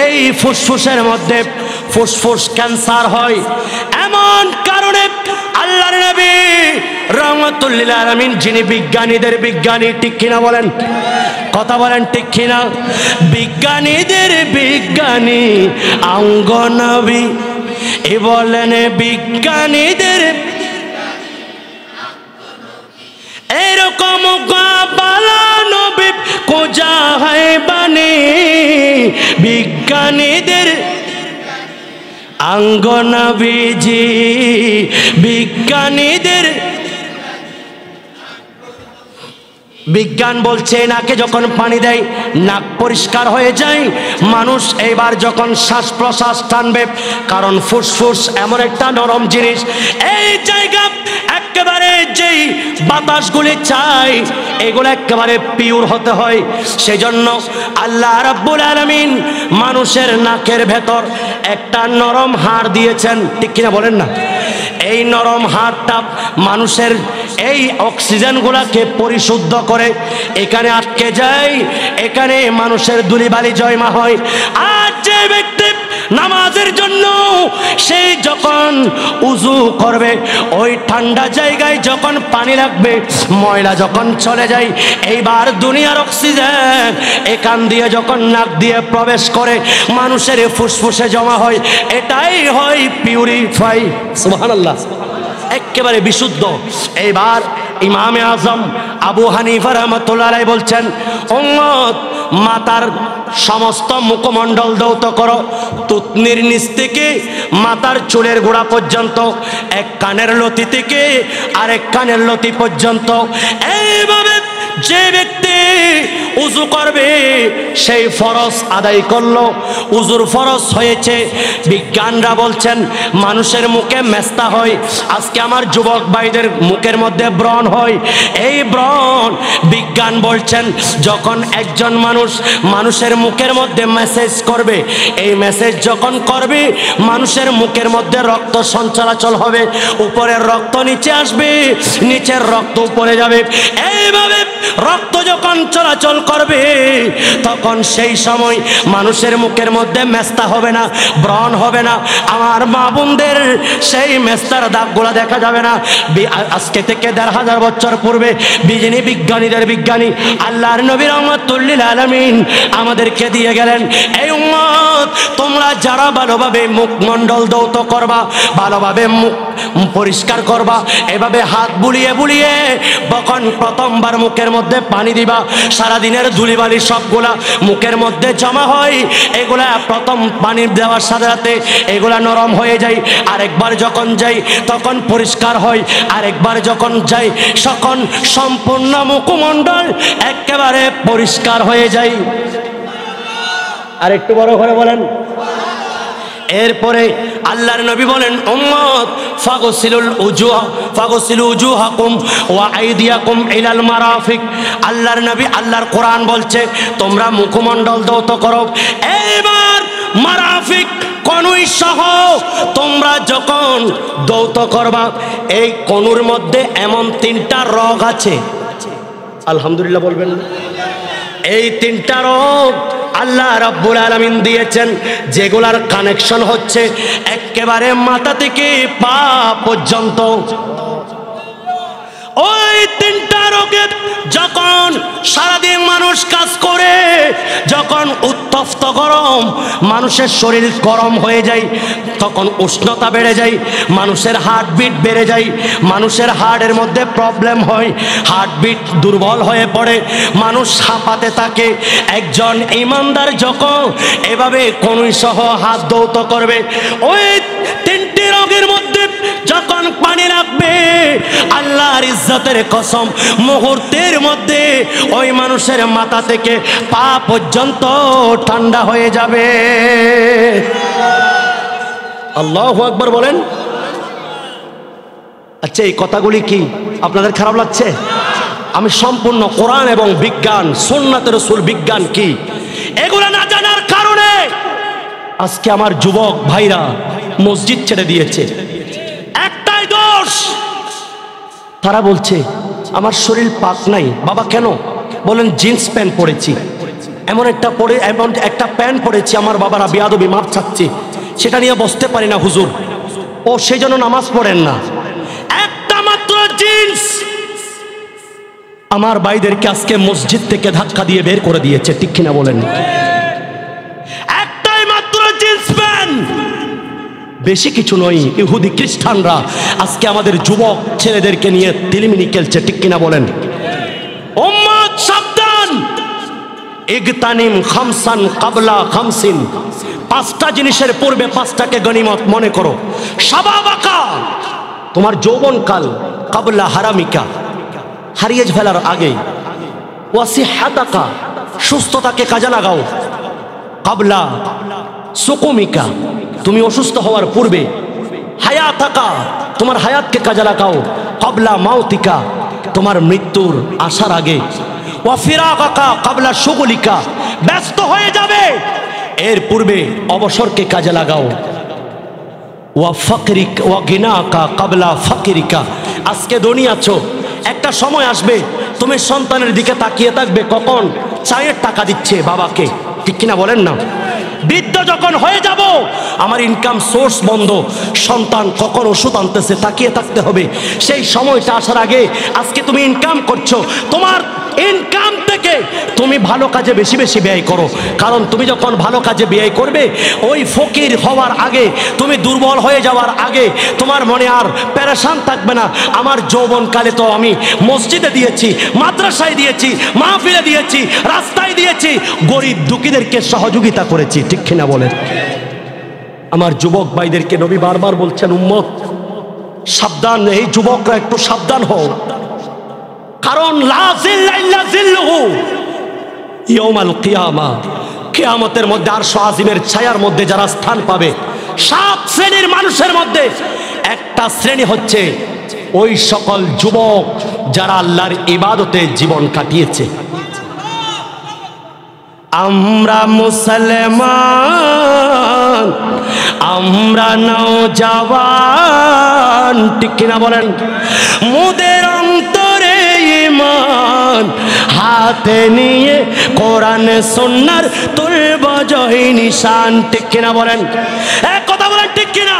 এই ফুসফুসের মধ্যে ফুসফুস ক্যান্সার হয়। এমন কারণে আল্লাহর নবী রাহমাতুল লিল আলামিন, যিনি বিজ্ঞানীদের বিজ্ঞানী, ঠিক কিনা বলেন? কথা বলেন, ঠিক কিনা? বিজ্ঞানীদের বিজ্ঞানী অঙ্গ নবী, এ বলেন বিজ্ঞানীদের এরকম বালা নবী কোজা হয় বানে। বিজ্ঞানীদের অঙ্গ নবীজি, বিজ্ঞানীদের বিজ্ঞান বলছে নাকে যখন পানি দেয় নাক পরিষ্কার হয়ে যায়। মানুষ এবার যখন শ্বাস প্রশ্বাস টানবে, কারণ ফুসফুস এমন একটা নরম জিনিস, এই জায়গা একেবারে যেই বাতাসগুলি চাই এগুলো একেবারে পিওর হতে হয়। সেজন্য আল্লাহ রাব্বুল আলামিন মানুষের নাকের ভেতর একটা নরম হাড় দিয়েছেন, ঠিক কিনা বলেন না? এই নরম হাড়টা মানুষের এই অক্সিজেনগুলোকে পরিশুদ্ধ করে এখানে আটকে যায়, এখানে মানুষের ধুলিবালি জমা হয়। আর যে ব্যক্তি নামাজের জন্য সেই যখন উজু করবে, ওই ঠান্ডা জায়গায় যখন পানি লাগবে, ময়লা যখন চলে যায়, এইবার দুনিয়ার অক্সিজেন এখান দিয়ে যখন নাক দিয়ে প্রবেশ করে মানুষের ফুসফুসে জমা হয়, এটাই হয় পিউরিফাই। সুবহানাল্লাহ, একেবারে বিশুদ্ধ। এইবার ইমামে আজম আবু হানিফা রাহমাতুল্লাহ আলাইহি বলছেন, উম্মত মাথার সমস্ত মুখমণ্ডল ধৌত করো, তুতনির নিচ থেকে মাথার চুলের গোড়া পর্যন্ত, এক কানের লতি থেকে আরেক কানের লতি পর্যন্ত। এইভাবে যে ব্যক্তি উজু করবে সেই ফরজ আদায় করলো, উজুর ফরজ হয়েছে। বিজ্ঞানরা বলছেন মানুষের মুখে মেস্তা হয়। আজকে আমার যুবক ভাইদের মুখের মধ্যে ব্রণ হয়। এই ব্রণ বিজ্ঞান বলছেন যখন একজন মানুষের মুখের মধ্যে মেসেজ করবে, এই মেসেজ যখন করবে মানুষের মুখের মধ্যে রক্ত সঞ্চালন হবে, উপরের রক্ত নিচে আসবে, নিচের রক্ত উপরে যাবে। এইভাবে রক্ত যখন চলাচল করবে তখন সেই সময় মানুষের মুখের মধ্যে মেস্তা হবে না, ব্রণ হবে না। আমার মা বোনদের সেই মেস্তার দাগগুলা দেখা যাবে না। আজকে থেকে ১৫০০ বছর পূর্বে যিনি বিজ্ঞানীদের বিজ্ঞানী আল্লাহর নবী রাহমাতুল লিল আলামিন আমাদেরকে দিয়ে গেলেন, এই উম্মত তোমরা যারা ভালোভাবে মুখমণ্ডল ধৌত করবা, ভালোভাবে মুখ পরিষ্কার করবা, এভাবে হাত বুলিয়ে বুলিয়ে যখন প্রথমবার মুখের মধ্যে পানি দিবা, সারাদিনের ধুলিবালি সবগুলা মুখের মধ্যে জমা হয়, এগুলা প্রথম পানি দেওয়ার সাথে সাথে এগুলা নরম হয়ে যায়। আরেকবার যখন যাই তখন পরিষ্কার হয়, আরেকবার যখন যাই তখন সম্পূর্ণ মুখমণ্ডল একেবারে পরিষ্কার হয়ে যায়। আর একটু বড় করে বলেন। এরপরে আল্লাহর নবী বলেন, উম্মত ফাগসিলু উজুহাকুম ওয়া আইদিয়াকুম ইলাল মারাফিক। আল্লাহর নবী, আল্লাহর কোরআন বলছে তোমরা মুখমণ্ডল ধৌত করো। এবার মারাফিক কনুই সহ তোমরা যখন ধৌত করবা, এই কনুর মধ্যে এমন 3টা রগ আছে। আলহামদুলিল্লাহ বলবেন। এই 3টা রগ আল্লাহ রাব্বুল আলামিন দিয়েছেন, যেগুলার কানেকশন হচ্ছে একেবারে মাথা থেকে পা পর্যন্ত। ওই 3টা রোগে যখন সারাদিন মানুষ কাজ করে, যখন উত্তপ্ত গরম, মানুষের শরীর গরম হয়ে যায়, তখন উষ্ণতা বেড়ে যায়, মানুষের হার্টবিট বেড়ে যায়, মানুষের হার্টের মধ্যে প্রবলেম হয়, হার্টবিট দুর্বল হয়ে পড়ে, মানুষ হাঁপাতে থাকে। একজন ইমানদার যখন এভাবে কনুই সহ হাত ধৌত করবে, ওই 3টি রোগের মধ্যে যখন পানি রাখবে, আল্লাহর ইজ্জতের কসম, মুহূর্তের মধ্যে ওই মানুষের মাথা থেকে পা পর্যন্ত ঠান্ডা হয়ে যাবে। আল্লাহু আকবার বলেন। আচ্ছা, এই কথাগুলি কি আপনাদের খারাপ লাগছে? আমি সম্পূর্ণ কোরআন এবং বিজ্ঞান, সুন্নাতে রাসূল বিজ্ঞান কি, এগুলো না জানার কারণে আজকে আমার যুবক ভাইরা মসজিদ ছেড়ে দিয়েছে। একটাই দোষ, তারা বলছে আমার শরীর পাক নাই। বাবা কেন? বলেন জিন্স প্যান্ট পরেছি, এমন একটা প্যান্ট পরেছি, আমার বাবারা বেয়াদবি, মাপ চাচ্ছে, সেটা নিয়ে বসতে পারি না হুজুর। ও সেই জন্য নামাজ পড়েন না। একটা মাত্র জিন্স আমার ভাইদেরকে আজকে মসজিদ থেকে ধাক্কা দিয়ে বের করে দিয়েছে, ঠিক কিনা বলেন? একটাই মাত্র জিন্স প্যান্ট, বেশি কিছু নয়। ইহুদি খ্রিস্টানরা আজকে আমাদের যুবক ছেলেদেরকে নিয়ে তিলিমিনি খেলছে, ঠিক কিনা বলেন? উম্মত সাবধান, ইগতানিম খামসান কাবলা খামসিন, পাঁচটা জিনিসের পূর্বে পাঁচটাকে গনিমত মনে করো। শাবাবাকা, তোমার যৌবনকাল, কাবলা হারামিকা, হারিয়ে ফেলার আগে, ওয়াসিহাতাকা, সুস্থতাকে কাজে লাগাও, কাবলা সুকুমিকা, তুমি অসুস্থ হওয়ার পূর্বে, হায়াতাকা, তোমার হায়াতকে কাজে লাগাও, কাবলা মাউতিকা, তোমার মৃত্যুর আসার আগে, ওয়াফিরাকাকা কাবলা শুগুলিকা, ব্যস্ত হয়ে যাবে এর পূর্বে অবসরকে কাজে লাগাও, ওয়া ফাকরিক ওয়া গিনাকা কাবলা ফাকরিকা। আজকে দুনিয়া আছো, একটা সময় আসবে তুমি সন্তানের দিকে তাকিয়ে থাকবে কখন চায়ের টাকা দিচ্ছে বাবাকে, ঠিক কিনা বলেন না? বৃদ্ধ যখন হয়ে যাব, আমার ইনকাম সোর্স বন্ধ, সন্তান কখন ওষুধ আনতেছে তাকিয়ে থাকতে হবে। সেই সময়টা আসার আগে আজকে তুমি ইনকাম করছো, তোমার ইনকাম থেকে তুমি ভালো কাজে বেশি বেশি ব্যয় করো। কারণ তুমি যখন ভালো কাজে ব্যয় করবে, ওই ফকির হওয়ার আগে, তুমি দুর্বল হয়ে যাওয়ার আগে তোমার মনে আর পেরেশান থাকবে না, আমার যৌবনকালে তো আমি মসজিদে দিয়েছি, মাদ্রাসায় দিয়েছি, মাহফিলে দিয়েছি, রাস্তায় দিয়েছি, গরিব দুঃখীদেরকে সহযোগিতা করেছি, ঠিক কিনা বলেন? আমার যুবক ভাইদেরকে নবী বারবার বলছেন, উম্মত সাবধান, এই যুবকরা একটু সাবধান হও, কারণ লা জিল্লা ইল্লা জিল্লুহু ইয়াউমাল কিয়ামা, কিয়ামতের মধ্যে আরশ আজিমের ছায়ার মধ্যে যারা স্থান পাবে, 7 শ্রেণীর মানুষের মধ্যে একটা শ্রেণী হচ্ছে ওই সকল যুবক যারা আল্লাহর ইবাদতে জীবন কাটিয়েছে। আমরা মুসলমান, আমরা নওজওয়ান, ঠিক কিনা বলেন? মোদের অন্তরে ঈমান, হাতে নিয়ে কোরআন সুন্নাহর তুলব জয় নিশান, ঠিক কিনা বলেন? এক কথা বলেন, ঠিক কিনা?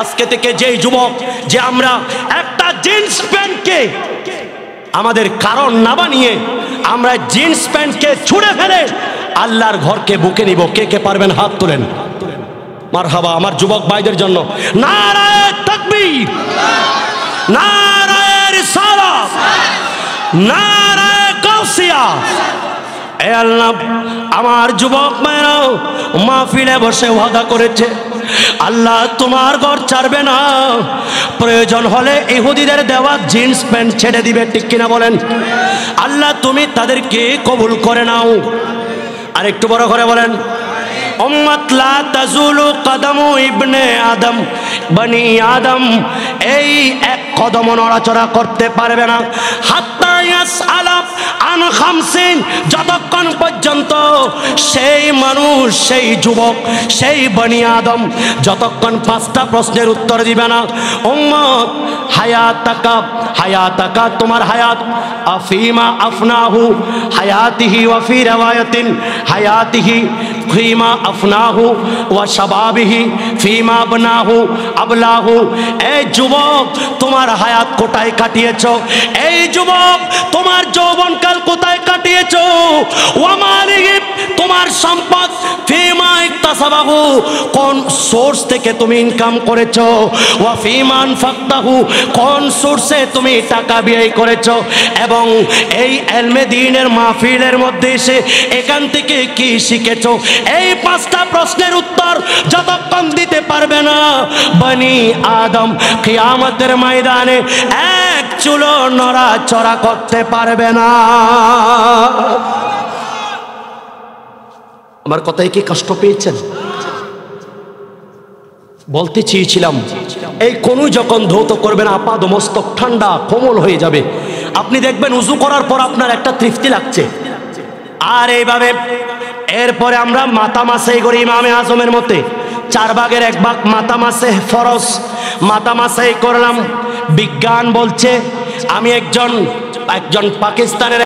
আজকে থেকে যেই যুবক, যে আমরা একটা জিন্স প্যান্টকে আমাদের কারণ না বানিয়ে আমরা জিন্স প্যান্টকে ছুঁড়ে ফেলে আল্লাহর ঘরকে বুকে নিব, কে কে পারবেন হাত তুলেন। মারহাবা আমার যুবক ভাইদের জন্য। নারায়ে তাকবীর, নারায়ে রিসালাত, নারায়ে গাউসিয়া। এ আল্লাহ, আমার যুবক ভাইরা মাহফিলে বসে ওয়াদা করেছে, আল্লাহ তোমার ঘর ছাড়বে না, প্রয়োজন হলে ইহুদিদের দেওয়া জিন্স প্যান্ট ছেড়ে দিবে, ঠিক কিনা বলেন? আল্লাহ তুমি তাদেরকে কবুল করে নাও। আর একটু বড় করে বলেন, উম্মত লা তাজুলু কদমু ইবনে আদম, বনি আদম এই এক কদম নড়াচড়া করতে পারবে না, হাত্তা ইয়াসআলা আন খামসিন, যতক্ষণ পর্যন্ত সেই মানুষ, সেই যুবক, সেই বনি আদম যতক্ষণ 5টা প্রশ্নের উত্তর দিবে না। উম্মত হায়াতাকা, হায়াতাকা তোমার হায়াত, আফিমা আফনাহু হায়াতিহি ওয়া ফি রিওয়ায়াতিন হায়াতিহি ফিমা আফনাহু ওয়া শাবাবিহি ফিমা আবনাহু আবলাহু। এই যুবক তোমার হায়াত কোথায় কাটিয়েছো? এই যুবক তোমার যৌবনকাল কোথায় কাটিয়েছো? ওয়া মালিহি তোমার সম্পদ ফিমা ইকতাসাবাহু, কোন সোর্স থেকে তুমি ইনকাম করেছো, ওয়া ফিমা আনফাকতাহু, কোন সোর্সে তুমি টাকা ব্যয় করেছো, এবং এই ইলমে দ্বীনের মাহফিলের মধ্যে এসে এখান থেকে কি শিখেছো। এই 5টা প্রশ্নের উত্তর যতক্ষণ দিতে পারবে না, বনি আদম কিয়ামতের ময়দানে এক চুলো নড়াচড়া করতে পারবে না। আমার কথায় কি কষ্ট পেয়েছেন? বলতে চেয়েছিলাম, এই কোন যখন ধৌত করবেন আপাদ মস্তক ঠান্ডা কোমল হয়ে যাবে। আপনি দেখবেন উজু করার পর আপনার একটা তৃপ্তি লাগছে। আর এইভাবে এরপরে আমরা মাথা মাসাই করি ইমামে আজমের মতে 4 ভাগের 1 ভাগ মাথা মাসে ফরজ। মাথা মাসাই করলাম। বিজ্ঞান বলছে, আমি একজন পাকিস্তানের